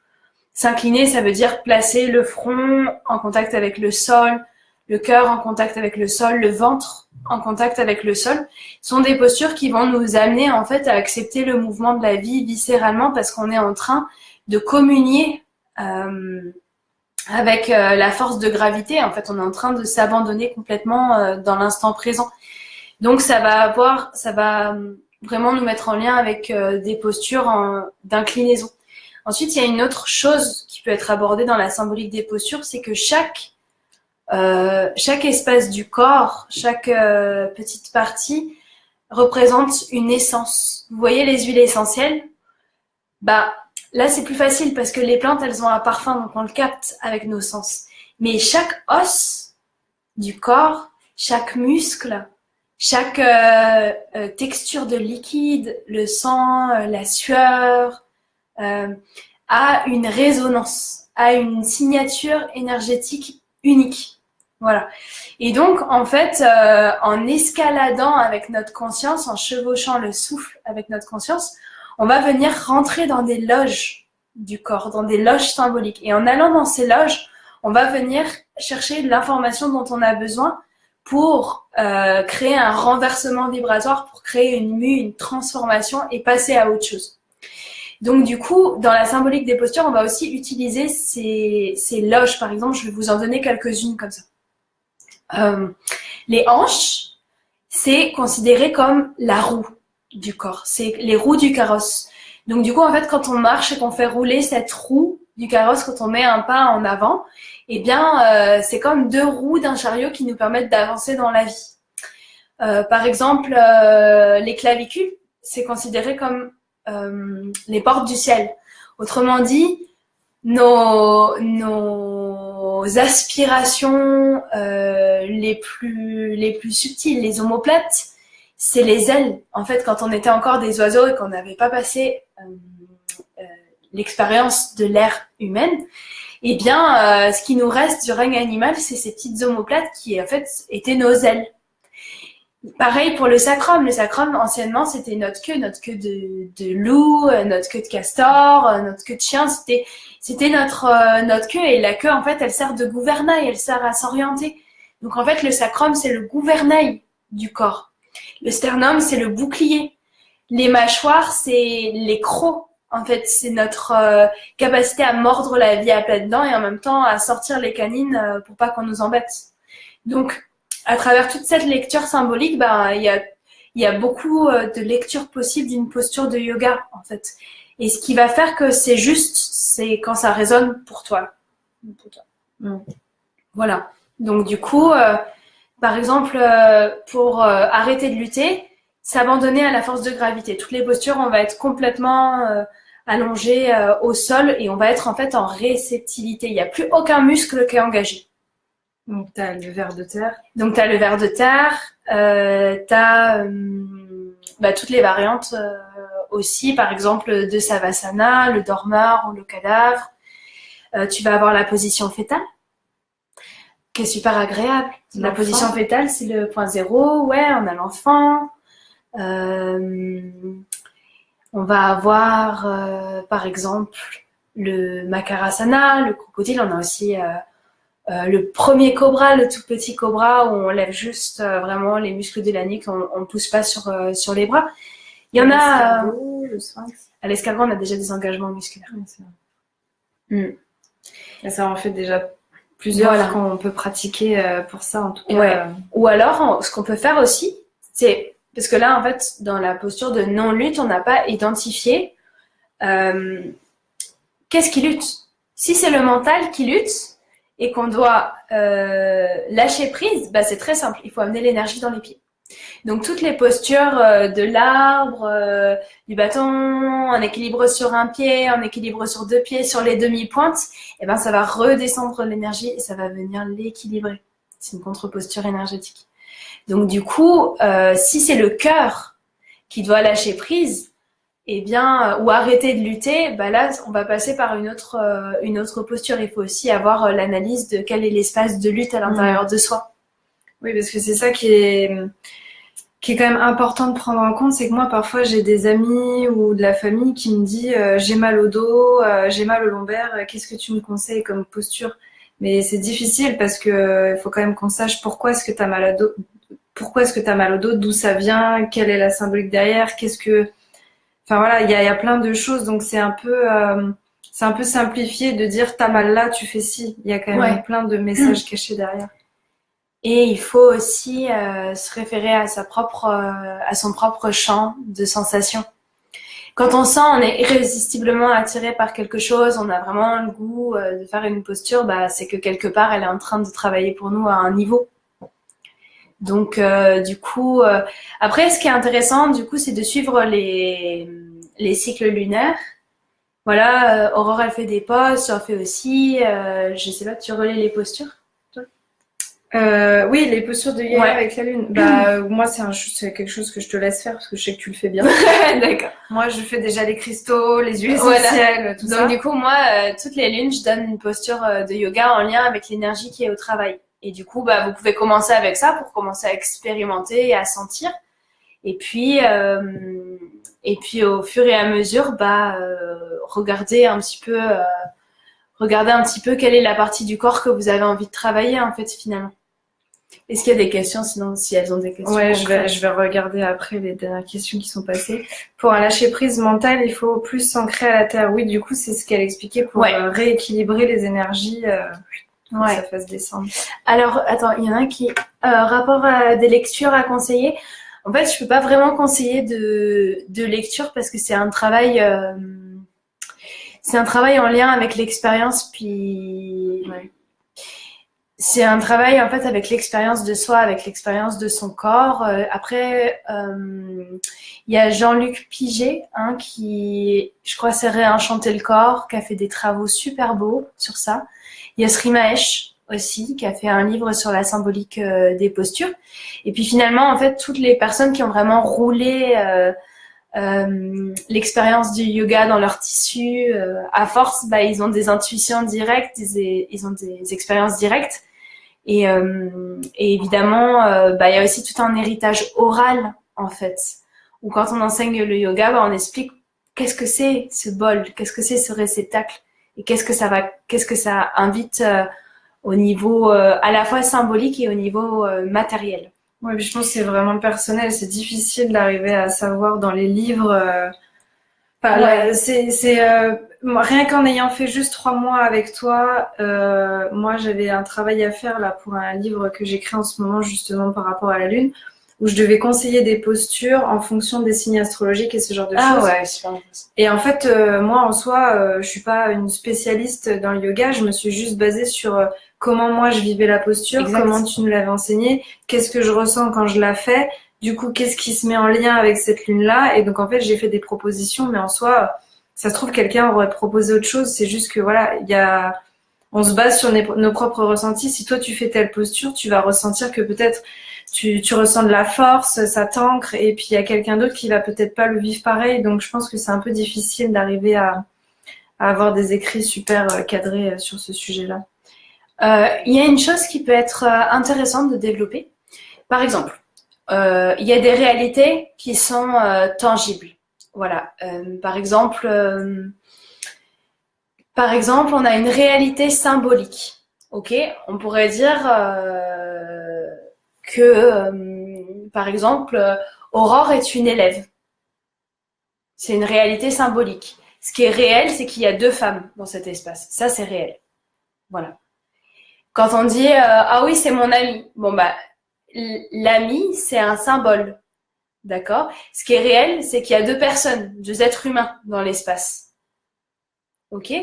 S2: S'incliner, ça veut dire placer le front en contact avec le sol, le cœur en contact avec le sol, le ventre en contact avec le sol, sont des postures qui vont nous amener en fait à accepter le mouvement de la vie viscéralement parce qu'on est en train de communier avec la force de gravité. En fait, on est en train de s'abandonner complètement dans l'instant présent. Donc ça va vraiment nous mettre en lien avec des postures d'inclinaison. Ensuite, il y a une autre chose qui peut être abordée dans la symbolique des postures, c'est que chaque espace du corps, chaque petite partie représente une essence. Vous voyez les huiles essentielles? Bah, là, c'est plus facile parce que les plantes, elles ont un parfum, donc on le capte avec nos sens. Mais chaque os du corps, chaque muscle, chaque texture de liquide, le sang, la sueur, a une résonance, a une signature énergétique unique. Voilà. Et donc, en fait, en escaladant avec notre conscience, en chevauchant le souffle avec notre conscience, on va venir rentrer dans des loges du corps, dans des loges symboliques. Et en allant dans ces loges, on va venir chercher l'information dont on a besoin pour créer un renversement vibratoire, pour créer une mue, une transformation et passer à autre chose. Donc du coup, dans la symbolique des postures, on va aussi utiliser ces loges. Par exemple, je vais vous en donner quelques-unes comme ça. Les hanches, c'est considéré comme la roue du corps. C'est les roues du carrosse. Donc du coup, en fait, quand on marche et qu'on fait rouler cette roue du carrosse, quand on met un pas en avant, eh bien, c'est comme deux roues d'un chariot qui nous permettent d'avancer dans la vie. Par exemple, les clavicules, c'est considéré comme les portes du ciel. Autrement dit, nos aspirations les plus subtiles, les omoplates, c'est les ailes. En fait, quand on était encore des oiseaux et qu'on n'avait pas passé l'expérience de l'ère humaine, eh bien, ce qui nous reste du règne animal, c'est ces petites omoplates qui, en fait, étaient nos ailes. Pareil pour le sacrum. Le sacrum, anciennement, c'était notre queue de loup, notre queue de castor, notre queue de chien. C'était notre queue. Et la queue, en fait, elle sert de gouvernail, elle sert à s'orienter. Donc, en fait, le sacrum, c'est le gouvernail du corps. Le sternum, c'est le bouclier. Les mâchoires, c'est les crocs. En fait, c'est notre capacité à mordre la vie à pleines dents et en même temps à sortir les canines pour pas qu'on nous embête. Donc, à travers toute cette lecture symbolique, ben, il y a beaucoup de lectures possibles d'une posture de yoga, en fait. Et ce qui va faire que c'est juste, c'est quand ça résonne pour toi. Voilà. Donc, du coup, par exemple, pour arrêter de lutter, s'abandonner à la force de gravité. Toutes les postures, on va être complètement allongé au sol et on va être en fait en réceptivité. Il n'y a plus aucun muscle qui est engagé.
S1: Donc, tu as le ver de terre.
S2: Donc, tu as le ver de terre, tu as toutes les variantes aussi, par exemple de Savasana, le dormeur ou le cadavre. Tu vas avoir la position fétale, qui est super agréable. La position fétale, c'est le point zéro. Ouais, on a l'enfant. On va avoir, par exemple, le Makarasana, le crocodile. On a aussi le premier cobra, le tout petit cobra, où on lève juste vraiment les muscles de la nuque, on ne pousse pas sur les bras. Il y en a...
S1: le sphinx.
S2: À l'escargot, on a déjà des engagements musculaires.
S1: Et ça en fait déjà plusieurs qu'on peut pratiquer pour ça, en tout cas.
S2: Ouais. Ou alors, ce qu'on peut faire aussi, c'est... Parce que là, en fait, dans la posture de non-lutte, on n'a pas identifié qu'est-ce qui lutte. Si c'est le mental qui lutte et qu'on doit lâcher prise, bah, c'est très simple. Il faut amener l'énergie dans les pieds. Donc, toutes les postures de l'arbre, du bâton, en équilibre sur un pied, en équilibre sur deux pieds, sur les demi-pointes, eh ben, ça va redescendre l'énergie et ça va venir l'équilibrer. C'est une contre-posture énergétique. Donc, du coup, si c'est le cœur qui doit lâcher prise, eh bien, ou arrêter de lutter, bah là, on va passer par une autre posture. Il faut aussi avoir l'analyse de quel est l'espace de lutte à l'intérieur de soi.
S1: Oui, parce que c'est ça qui est quand même important de prendre en compte, c'est que moi, parfois, j'ai des amis ou de la famille qui me disent j'ai mal au dos, j'ai mal au lombaire, qu'est-ce que tu me conseilles comme posture? Mais c'est difficile parce que il faut quand même qu'on sache pourquoi est-ce que tu as mal au dos, d'où ça vient, quelle est la symbolique derrière, enfin voilà, il y a plein de choses, donc c'est un peu simplifié de dire t'as mal là, tu fais ci. Il y a quand même plein de messages cachés derrière.
S2: Et il faut aussi se référer à son propre champ de sensations. Quand on sent, on est irrésistiblement attiré par quelque chose, on a vraiment le goût de faire une posture, bah, c'est que quelque part, elle est en train de travailler pour nous à un niveau. Donc, du coup, après, ce qui est intéressant, du coup, c'est de suivre les cycles lunaires. Voilà, Aurore, elle fait des posts, j'en fais aussi. Je sais pas, tu relais les postures, toi?
S1: Oui, les postures de yoga avec la lune. Bah, moi, c'est quelque chose que je te laisse faire parce que je sais que tu le fais bien.
S2: D'accord.
S1: Moi, je fais déjà les cristaux, les huiles essentielles, tout ça.
S2: Donc, du coup, moi, toutes les lunes, je donne une posture de yoga en lien avec l'énergie qui est au travail. Et du coup, bah, vous pouvez commencer avec ça pour commencer à expérimenter et à sentir. Et puis au fur et à mesure, regardez un petit peu quelle est la partie du corps que vous avez envie de travailler, en fait, finalement. Est-ce qu'il y a des questions, sinon, si elles ont des questions?
S1: Ouais, je vais regarder après les dernières questions qui sont passées. Pour un lâcher prise mental, il faut plus s'ancrer à la terre. Oui, du coup, c'est ce qu'elle expliquait pour rééquilibrer les énergies, pour que ça fasse descendre.
S2: Alors, attends, il y en a un qui rapport à des lectures à conseiller. En fait, je peux pas vraiment conseiller de lecture parce que c'est un travail en lien avec l'expérience, puis c'est un travail en fait avec l'expérience de soi, avec l'expérience de son corps. Après, il y a Jean-Luc Piget, qui, je crois, c'est Réenchanter le corps, qui a fait des travaux super beaux sur ça. Il y a Sri Mahesh aussi, qui a fait un livre sur la symbolique des postures. Et puis finalement, en fait, toutes les personnes qui ont vraiment roulé l'expérience du yoga dans leur tissu, à force, ils ont des intuitions directes, ils ont des expériences directes. Et évidemment, il y a aussi tout un héritage oral, en fait, où quand on enseigne le yoga, on explique qu'est-ce que c'est ce bol, qu'est-ce que c'est ce réceptacle, et qu'est-ce que ça invite au niveau à la fois symbolique et au niveau matériel.
S1: Ouais, je pense que c'est vraiment personnel. C'est difficile d'arriver à savoir dans les livres. Rien qu'en ayant fait juste 3 mois avec toi, moi j'avais un travail à faire là pour un livre que j'écris en ce moment justement par rapport à la lune, où je devais conseiller des postures en fonction des signes astrologiques et ce genre de choses.
S2: Ah ouais, super.
S1: Et en fait, moi en soi, je suis pas une spécialiste dans le yoga. Je me suis juste basée sur comment moi je vivais la posture, comment tu nous l'avais enseigné, qu'est-ce que je ressens quand je la fais. Du coup, qu'est-ce qui se met en lien avec cette lune-là? Et donc, en fait, j'ai fait des propositions, mais en soi, ça se trouve, quelqu'un aurait proposé autre chose. C'est juste que, voilà, on se base sur nos propres ressentis. Si toi, tu fais telle posture, tu vas ressentir que peut-être tu ressens de la force, ça t'ancre, et puis il y a quelqu'un d'autre qui va peut-être pas le vivre pareil. Donc, je pense que c'est un peu difficile d'arriver à avoir des écrits super cadrés sur ce sujet-là.
S2: Il y a une chose qui peut être intéressante de développer. Par exemple, il y a des réalités qui sont tangibles. Voilà. Par exemple, on a une réalité symbolique. Ok, on pourrait dire que, par exemple, Aurore est une élève. C'est une réalité symbolique. Ce qui est réel, c'est qu'il y a 2 femmes dans cet espace. Ça, c'est réel. Voilà. Quand on dit ah oui, c'est mon ami. Bon l'ami, c'est un symbole. D'accord? Ce qui est réel, c'est qu'il y a 2 personnes, 2 êtres humains dans l'espace. Ok?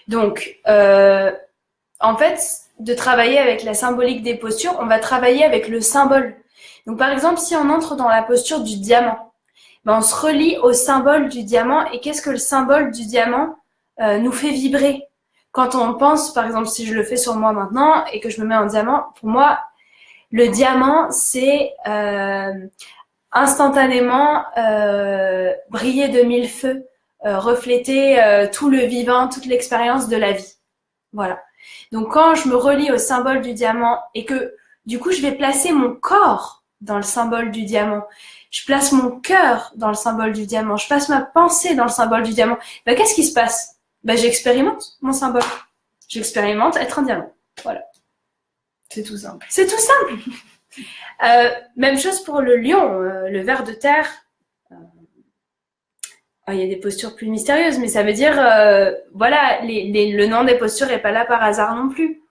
S2: Donc, en fait, de travailler avec la symbolique des postures, on va travailler avec le symbole. Donc, par exemple, si on entre dans la posture du diamant, on se relie au symbole du diamant. Et qu'est-ce que le symbole du diamant nous fait vibrer? Quand on pense, par exemple, si je le fais sur moi maintenant et que je me mets en diamant, pour moi, le diamant, c'est instantanément briller de 1000 feux, refléter tout le vivant, toute l'expérience de la vie. Voilà. Donc quand je me relie au symbole du diamant et que du coup je vais placer mon corps dans le symbole du diamant, je place mon cœur dans le symbole du diamant, je place ma pensée dans le symbole du diamant, qu'est-ce qui se passe? J'expérimente mon symbole. J'expérimente être un diamant. Voilà.
S1: C'est tout simple.
S2: C'est tout simple. Même chose pour le lion, le ver de terre. Il y a des postures plus mystérieuses, mais ça veut dire, le nom des postures n'est pas là par hasard non plus.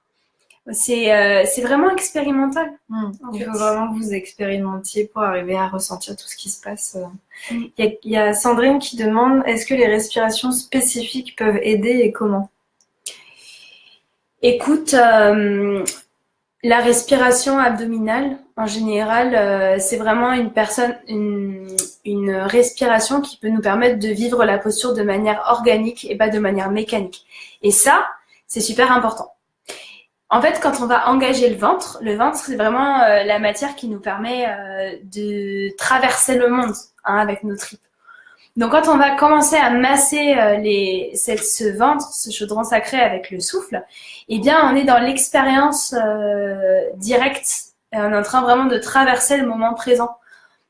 S2: C'est vraiment expérimental.
S1: Il faut vraiment que vous expérimentiez pour arriver à ressentir tout ce qui se passe. Il y a Sandrine qui demande, est-ce que les respirations spécifiques peuvent aider et comment?
S2: Écoute, La respiration abdominale, en général, c'est vraiment une respiration qui peut nous permettre de vivre la posture de manière organique et pas de manière mécanique. Et ça, c'est super important. En fait, quand on va engager le ventre, c'est vraiment la matière qui nous permet de traverser le monde avec nos tripes. Donc, quand on va commencer à masser ce ventre, ce chaudron sacré avec le souffle, eh bien, on est dans l'expérience directe. On est en train vraiment de traverser le moment présent.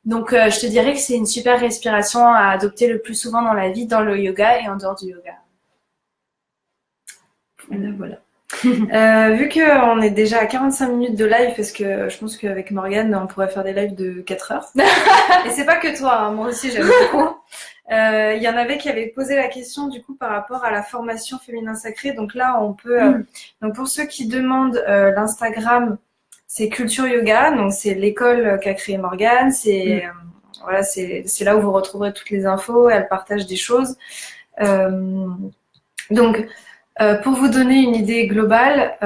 S2: Donc, je te dirais que c'est une super respiration à adopter le plus souvent dans la vie, dans le yoga et en dehors du yoga.
S1: Voilà. Vu qu'on est déjà à 45 minutes de live, parce que je pense qu'avec Morgane, on pourrait faire des lives de 4 heures. Et c'est pas que toi, hein, moi aussi j'aime beaucoup. Il y en avait qui avaient posé la question du coup par rapport à la formation féminin sacré. Donc là, on peut. Donc pour ceux qui demandent l'Instagram, c'est Culture Yoga. Donc c'est l'école qu'a créée Morgane. C'est voilà, c'est là où vous retrouverez toutes les infos. Elle partage des choses. Donc pour vous donner une idée globale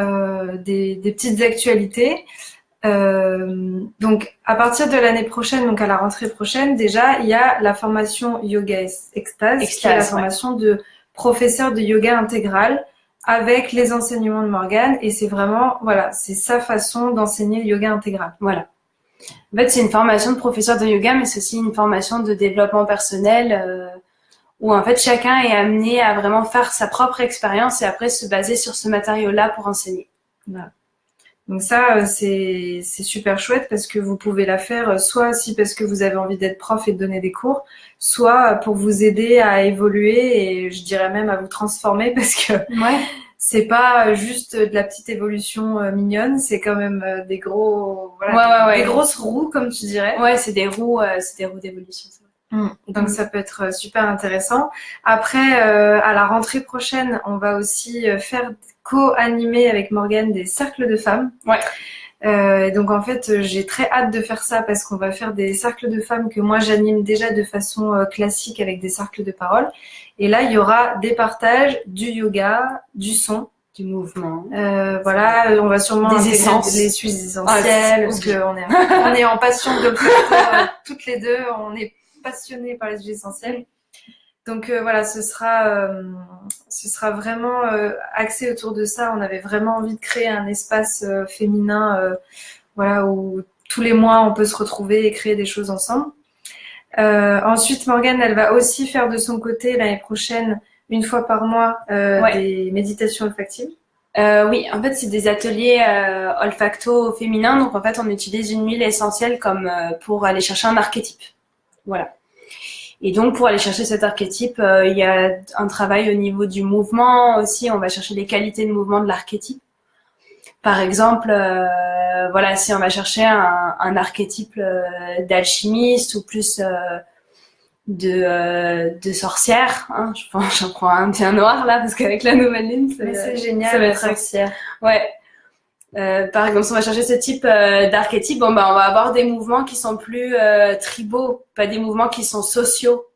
S1: des petites actualités. Donc à partir de l'année prochaine, donc à la rentrée prochaine, déjà il y a la formation Yoga Extase, qui est la formation de professeur de yoga intégral avec les enseignements de Morgane, et c'est vraiment c'est sa façon d'enseigner le yoga intégral.
S2: Voilà. En fait, c'est une formation de professeur de yoga, mais c'est aussi une formation de développement personnel où en fait chacun est amené à vraiment faire sa propre expérience et après se baser sur ce matériau-là pour enseigner.
S1: Voilà. Donc ça, c'est super chouette parce que vous pouvez la faire soit parce que vous avez envie d'être prof et de donner des cours, soit pour vous aider à évoluer et je dirais même à vous transformer parce que c'est pas juste de la petite évolution mignonne, c'est quand même des gros, des grosses roues comme tu dirais.
S2: Ouais, c'est des roues d'évolution.
S1: Donc ça peut être super intéressant. Après, à la rentrée prochaine, on va aussi faire co-animer avec Morgane des cercles de femmes. Donc en fait, j'ai très hâte de faire ça parce qu'on va faire des cercles de femmes que moi j'anime déjà de façon classique avec des cercles de parole. Et là, il y aura des partages, du yoga, du son,
S2: du mouvement.
S1: On va sûrement
S2: des essences,
S1: les huiles essentielles parce qu'on est en passion de toutes les deux. On est passionnés par les huiles essentielles. Donc ce sera vraiment axé autour de ça. On avait vraiment envie de créer un espace féminin où tous les mois on peut se retrouver et créer des choses ensemble. Ensuite, Morgane, elle va aussi faire de son côté l'année prochaine, une fois par mois, des méditations olfactives.
S2: Oui, en fait, c'est des ateliers olfacto féminins. Donc en fait, on utilise une huile essentielle comme pour aller chercher un archétype. Voilà. Et donc, pour aller chercher cet archétype, il y a un travail au niveau du mouvement aussi. On va chercher les qualités de mouvement de l'archétype. Par exemple, si on va chercher un archétype d'alchimiste ou plus de sorcière, hein, j'en prends un bien noir là parce qu'avec la nouvelle lune,
S1: c'est génial,
S2: ça va être
S1: sorcière.
S2: Ouais. Par exemple, si on va chercher ce type d'archétype, on va avoir des mouvements qui sont plus tribaux, pas des mouvements qui sont sociaux.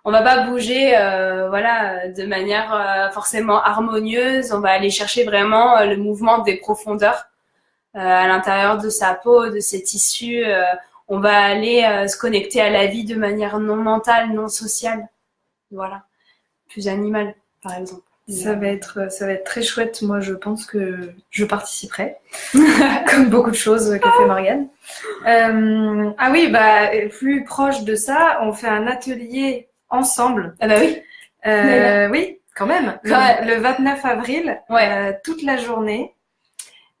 S2: On va pas bouger, de manière forcément harmonieuse. On va aller chercher vraiment le mouvement des profondeurs à l'intérieur de sa peau, de ses tissus. On va aller se connecter à la vie de manière non mentale, non sociale. Voilà, plus animale, par exemple.
S1: Ça va être très chouette. Moi, je pense que je participerai, comme beaucoup de choses qu'a fait Morgane. Plus proche de ça, on fait un atelier ensemble.
S2: Ah bah oui.
S1: Oui, quand même. Le 29 avril, toute la journée.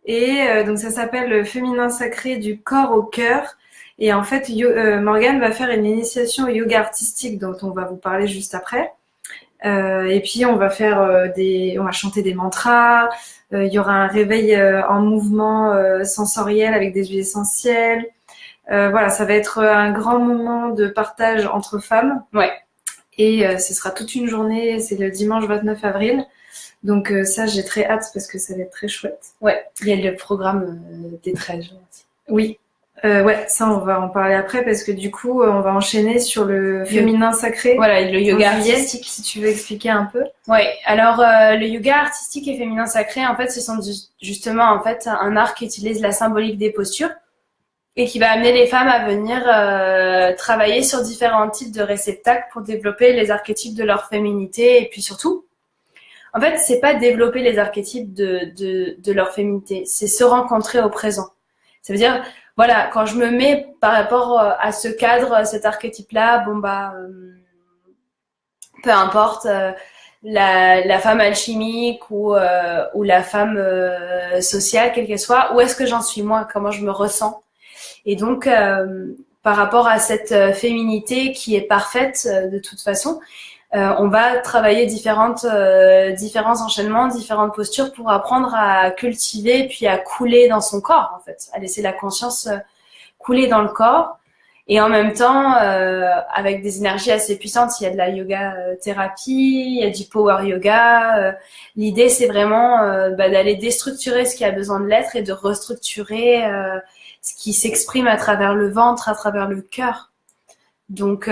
S1: Et donc ça s'appelle le féminin sacré du corps au cœur. Et en fait, Morgane va faire une initiation au yoga artistique dont on va vous parler juste après. Et puis on va faire on va chanter des mantras. Il y aura un réveil en mouvement sensoriel avec des huiles essentielles. Ça va être un grand moment de partage entre femmes. Et ce sera toute une journée. C'est le dimanche 29 avril. Donc ça, j'ai très hâte parce que ça va être très chouette.
S2: Il y a le programme des 13 jours aussi.
S1: Oui. Ouais, ça on va en parler après parce que du coup on va enchaîner sur le féminin sacré.
S2: Voilà, le yoga artistique.
S1: Si tu veux expliquer un peu.
S2: Ouais, alors le yoga artistique et féminin sacré, en fait, ce sont justement en fait un art qui utilise la symbolique des postures et qui va amener les femmes à venir travailler sur différents types de réceptacles pour développer les archétypes de leur féminité et puis surtout, en fait, c'est pas développer les archétypes de leur féminité, c'est se rencontrer au présent. Ça veut dire, voilà, quand je me mets par rapport à ce cadre, cet archétype-là, bon bah, peu importe la femme alchimique ou la femme sociale, quelle qu'elle soit, où est-ce que j'en suis moi, comment je me ressens. Et donc, par rapport à cette féminité qui est parfaite de toute façon, on va travailler différents enchaînements, différentes postures pour apprendre à cultiver puis à couler dans son corps, en fait, à laisser la conscience couler dans le corps. Et en même temps, avec des énergies assez puissantes, il y a de la yoga thérapie, il y a du power yoga. L'idée, c'est vraiment d'aller déstructurer ce qui a besoin de l'être et de restructurer ce qui s'exprime à travers le ventre, à travers le cœur. Donc,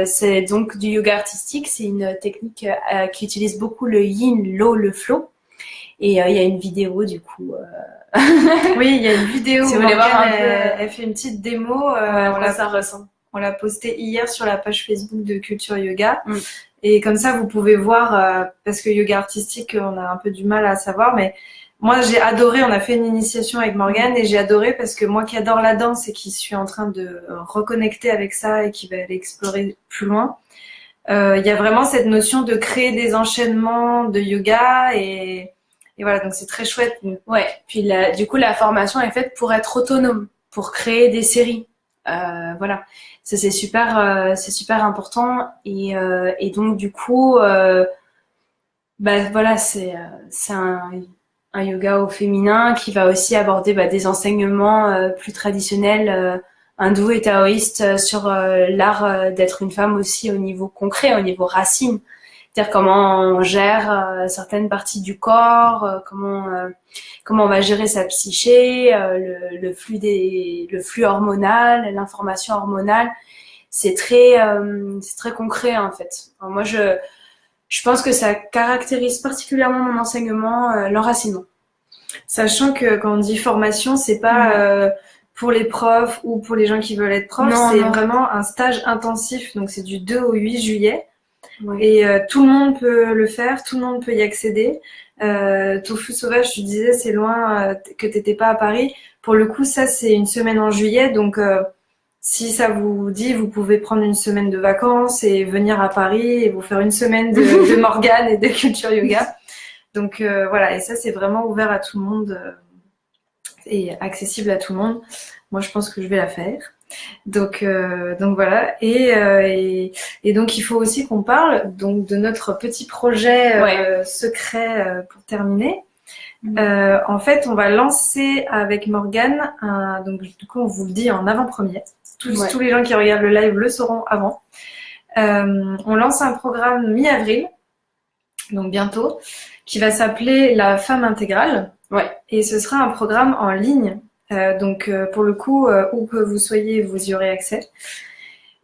S2: c'est donc du yoga artistique. C'est une technique qui utilise beaucoup le yin, l'eau, le flow. Et il y a une vidéo du coup.
S1: Oui, il y a une vidéo.
S2: Si vous voulez voir un peu,
S1: elle fait une petite démo.
S2: ça ressemble.
S1: On l'a postée hier sur la page Facebook de Culture Yoga. Et comme ça, vous pouvez voir, parce que yoga artistique, on a un peu du mal à savoir, mais moi, j'ai adoré. On a fait une initiation avec Morgane et j'ai adoré parce que moi qui adore la danse et qui suis en train de reconnecter avec ça et qui va aller explorer plus loin, il y a vraiment cette notion de créer des enchaînements de yoga et voilà, donc c'est très chouette.
S2: Ouais, puis du coup, la formation est faite pour être autonome, pour créer des séries. Voilà, ça c'est super important. Et donc du coup, voilà, c'est un yoga au féminin qui va aussi aborder des enseignements plus traditionnels hindous et taoïstes sur l'art d'être une femme aussi au niveau concret, au niveau racine. C'est-à-dire comment on gère certaines parties du corps, comment on va gérer sa psyché, le flux hormonal, l'information hormonale. C'est très concret en fait. Alors moi je pense que ça caractérise particulièrement mon enseignement, l'enracinement.
S1: Sachant que quand on dit formation, c'est pas pour les profs ou pour les gens qui veulent être profs, c'est vraiment un stage intensif. Donc c'est du 2 au 8 juillet. Ouais. Et tout le monde peut le faire, tout le monde peut y accéder. Tofu Sauvage, tu disais, c'est loin, que t'étais pas à Paris. Pour le coup, ça, c'est une semaine en juillet. Donc, si ça vous dit, vous pouvez prendre une semaine de vacances et venir à Paris et vous faire une semaine de Morgane et de Culture Yoga. Donc, voilà. Et ça, c'est vraiment ouvert à tout le monde et accessible à tout le monde. Moi, je pense que je vais la faire. Donc voilà. Et donc, il faut aussi qu'on parle donc de notre petit projet secret pour terminer. En fait, on va lancer avec Morgane donc du coup, on vous le dit en avant-première. Tous les gens qui regardent le live le sauront avant. On lance un programme mi-avril, donc bientôt, qui va s'appeler La Femme Intégrale. Ouais. Et ce sera un programme en ligne. Donc, pour le coup, où que vous soyez, vous y aurez accès.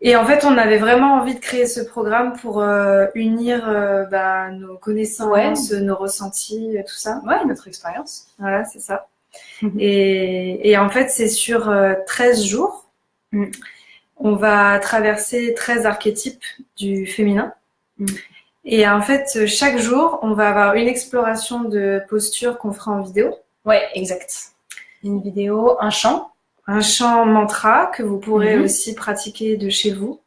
S1: Et en fait, on avait vraiment envie de créer ce programme pour unir nos connaissances, nos ressentis, tout ça.
S2: Ouais, notre expérience.
S1: Voilà, c'est ça. Et en fait, c'est sur 13 jours. On va traverser 13 archétypes du féminin. Et en fait, chaque jour, on va avoir une exploration de posture qu'on fera en vidéo.
S2: Ouais, exact. Une vidéo, un chant
S1: mantra que vous pourrez aussi pratiquer de chez vous.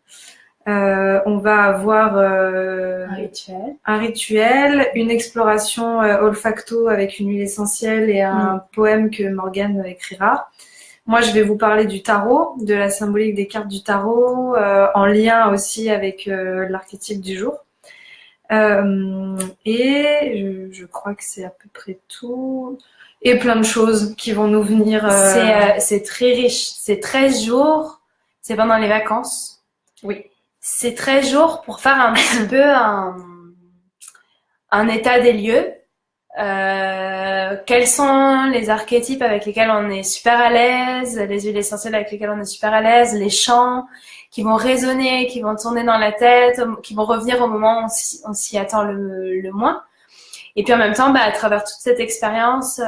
S1: On va avoir un rituel, une exploration olfacto avec une huile essentielle et un poème que Morgane écrira. Moi, je vais vous parler du tarot, de la symbolique des cartes du tarot, en lien aussi avec l'archétype du jour. Et je crois que c'est à peu près tout. Et plein de choses qui vont nous venir.
S2: C'est très riche. C'est 13 jours. C'est pendant les vacances.
S1: Oui.
S2: C'est 13 jours pour faire un petit peu un état des lieux. quels sont les archétypes avec lesquels on est super à l'aise, les huiles essentielles avec lesquelles on est super à l'aise, les chants qui vont résonner, qui vont tourner dans la tête, qui vont revenir au moment où on s'y attend le moins. Et puis en même temps, à travers toute cette expérience,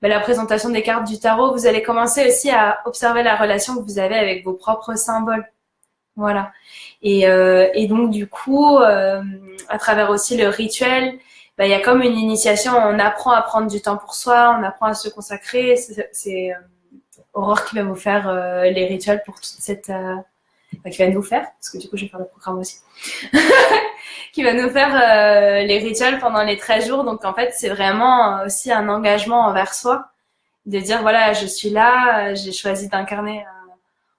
S2: la présentation des cartes du tarot, vous allez commencer aussi à observer la relation que vous avez avec vos propres symboles. Voilà. Et donc du coup, à travers aussi le rituel, il y a comme une initiation, on apprend à prendre du temps pour soi, on apprend à se consacrer. C'est Aurore qui va vous faire les rituels pour toute cette... qui va nous faire, parce que du coup je vais faire le programme aussi, qui va nous faire les rituels pendant les 13 jours. Donc en fait c'est vraiment aussi un engagement envers soi, de dire voilà, je suis là, j'ai choisi d'incarner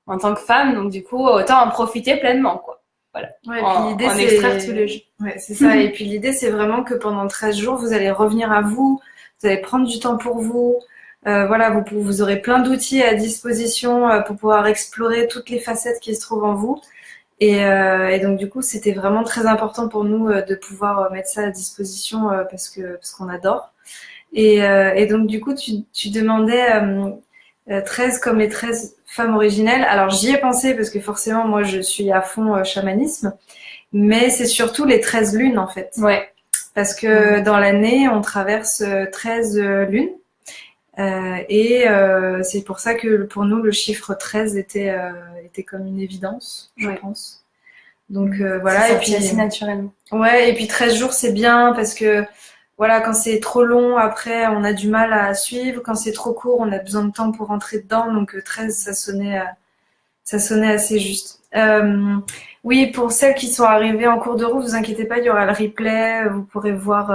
S2: en tant que femme, donc du coup autant en profiter pleinement, quoi. Voilà.
S1: Ouais, en
S2: extraire tout le jus.
S1: Ouais, c'est ça. Et puis l'idée c'est vraiment que pendant 13 jours vous allez revenir à vous, vous allez prendre du temps pour vous. Voilà, vous aurez plein d'outils à disposition pour pouvoir explorer toutes les facettes qui se trouvent en vous. Et donc du coup, c'était vraiment très important pour nous de pouvoir mettre ça à disposition parce qu'on adore. Et donc du coup, tu demandais 13 comme les 13 femmes originelles. Alors j'y ai pensé parce que forcément, moi, je suis à fond chamanisme, mais c'est surtout les 13 lunes en fait.
S2: Ouais.
S1: Parce que dans l'année, on traverse 13 lunes. C'est pour ça que pour nous le chiffre 13 était comme une évidence, je pense. Donc voilà,
S2: et puis assez naturellement.
S1: Ouais, et puis 13 jours c'est bien parce que voilà, quand c'est trop long après on a du mal à suivre, quand c'est trop court on a besoin de temps pour rentrer dedans, donc 13 ça sonnait assez juste. Oui, pour celles qui sont arrivées en cours de route, vous inquiétez pas, il y aura le replay, vous pourrez voir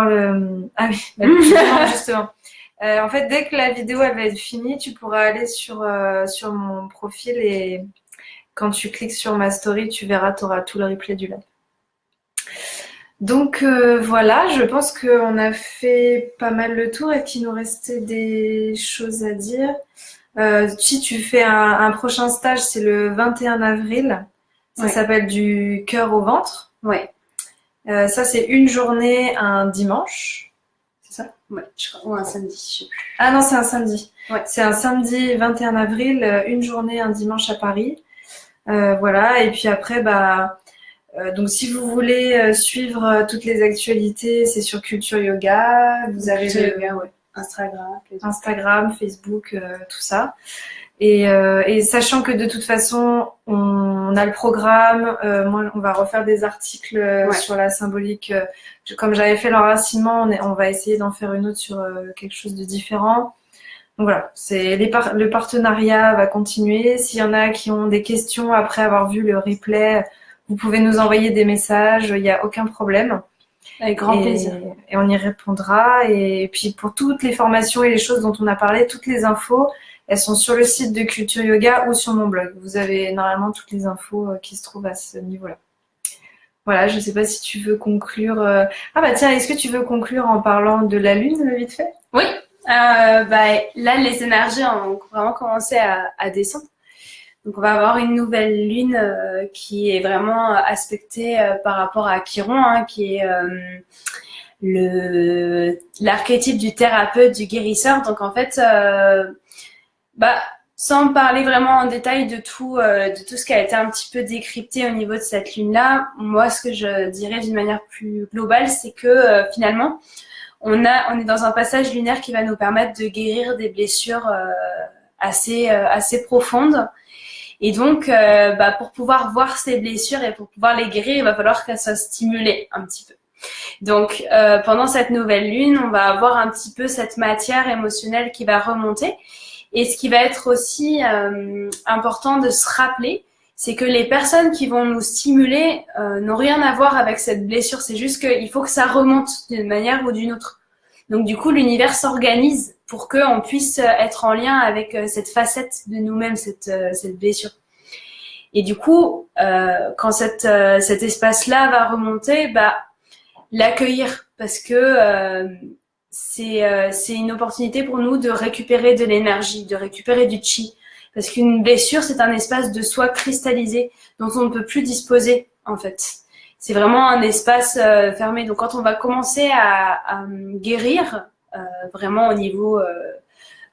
S1: le... Ah oui, justement. En fait, dès que la vidéo elle va être finie, tu pourras aller sur mon profil et quand tu cliques sur ma story, tu verras, tu auras tout le replay du live. Donc voilà, je pense qu'on a fait pas mal le tour et qu'il nous restait des choses à dire. Si tu fais un prochain stage, c'est le 21 avril. Ça s'appelle du cœur au ventre.
S2: Ouais.
S1: Ça, c'est une journée, un dimanche. C'est ça?
S2: Ouais, je crois. Ou un samedi, je sais plus.
S1: Ah non, c'est un samedi.
S2: Ouais.
S1: C'est un samedi 21 avril, une journée, un dimanche à Paris. Voilà. Et puis après, donc si vous voulez suivre toutes les actualités, c'est sur Culture Yoga. Vous avez
S2: Yoga,
S1: Instagram, Facebook, tout ça. Et sachant que de toute façon, on a le programme, moi on va refaire des articles sur la symbolique. Comme j'avais fait l'enracinement, on va essayer d'en faire une autre sur quelque chose de différent. Donc voilà, le partenariat va continuer. S'il y en a qui ont des questions après avoir vu le replay, vous pouvez nous envoyer des messages, il n'y a aucun problème.
S2: Avec grand plaisir.
S1: Et on y répondra. Et puis pour toutes les formations et les choses dont on a parlé, toutes les infos, elles sont sur le site de Culture Yoga ou sur mon blog. Vous avez normalement toutes les infos qui se trouvent à ce niveau-là. Voilà, je ne sais pas si tu veux conclure. Ah bah tiens, est-ce que tu veux conclure en parlant de la lune, vite fait?
S2: Oui. Là, les énergies ont vraiment commencé à descendre. Donc, on va avoir une nouvelle lune qui est vraiment aspectée par rapport à Chiron, qui est l'archétype du thérapeute, du guérisseur. Donc, en fait, sans parler vraiment en détail de tout ce qui a été un petit peu décrypté au niveau de cette lune-là, moi, ce que je dirais d'une manière plus globale, c'est que finalement, on est dans un passage lunaire qui va nous permettre de guérir des blessures assez profondes. Et donc, pour pouvoir voir ces blessures et pour pouvoir les guérir, il va falloir qu'elles soient stimulées un petit peu. Donc, pendant cette nouvelle lune, on va avoir un petit peu cette matière émotionnelle qui va remonter. Et ce qui va être aussi important de se rappeler, c'est que les personnes qui vont nous stimuler n'ont rien à voir avec cette blessure. C'est juste qu'il faut que ça remonte d'une manière ou d'une autre. Donc, du coup, l'univers s'organise pour qu'on puisse être en lien avec cette facette de nous-mêmes, cette blessure. Et du coup, quand cet espace-là va remonter, l'accueillir, parce que c'est une opportunité pour nous de récupérer de l'énergie, de récupérer du chi. Parce qu'une blessure, c'est un espace de soi cristallisé dont on ne peut plus disposer, en fait. c'est vraiment un espace fermé. Donc quand on va commencer à guérir, vraiment au niveau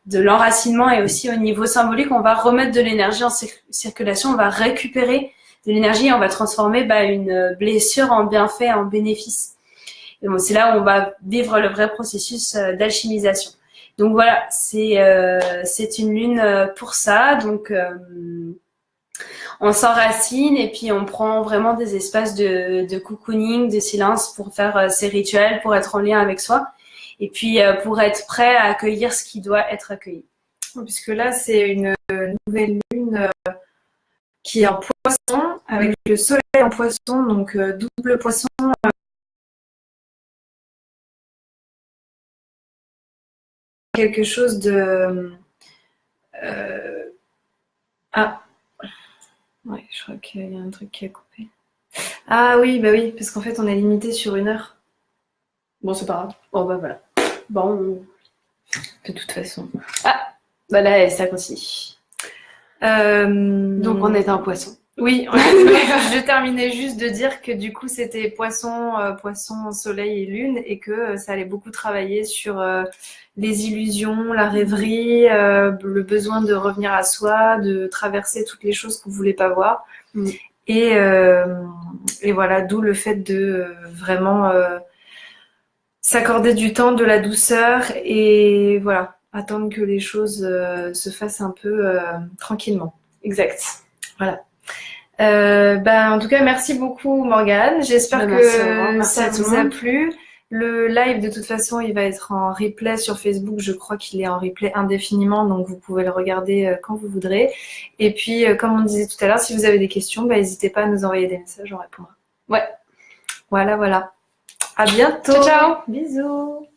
S2: de l'enracinement et aussi au niveau symbolique, on va remettre de l'énergie en circulation, on va récupérer de l'énergie et on va transformer une blessure en bienfait, en bénéfice. Et bon, c'est là où on va vivre le vrai processus d'alchimisation. Donc voilà, c'est une lune pour ça. Donc on s'enracine et puis on prend vraiment des espaces de cocooning, de silence pour faire ces rituels, pour être en lien avec soi. Et puis pour être prêt à accueillir ce qui doit être accueilli.
S1: Puisque là, c'est une nouvelle lune qui est en poisson, avec le soleil en poisson, donc double poisson. Quelque chose de... Ah, ouais, je crois qu'il y a un truc qui a coupé. Ah oui, bah oui, parce qu'en fait, on est limité sur 1 heure.
S2: Bon, c'est pas grave. Bon, bah voilà. Bon,
S1: de toute façon.
S2: Ah, bah là, ça continue. Donc, on est un poisson.
S1: Oui, je terminais juste de dire que du coup, c'était poisson, soleil et lune, et que ça allait beaucoup travailler sur les illusions, la rêverie, le besoin de revenir à soi, de traverser toutes les choses qu'on voulait pas voir. Et voilà, d'où le fait de vraiment s'accorder du temps, de la douceur, et voilà, attendre que les choses se fassent un peu tranquillement.
S2: Exact.
S1: Voilà. En tout cas, merci beaucoup Morgane. J'espère que ça vous a plu. Le live, de toute façon, il va être en replay sur Facebook. Je crois qu'il est en replay indéfiniment, donc vous pouvez le regarder quand vous voudrez. Et puis, comme on disait tout à l'heure, si vous avez des questions, n'hésitez pas à nous envoyer des messages, on répondra.
S2: Ouais.
S1: Voilà. À bientôt.
S2: Ciao, ciao.
S1: Bisous.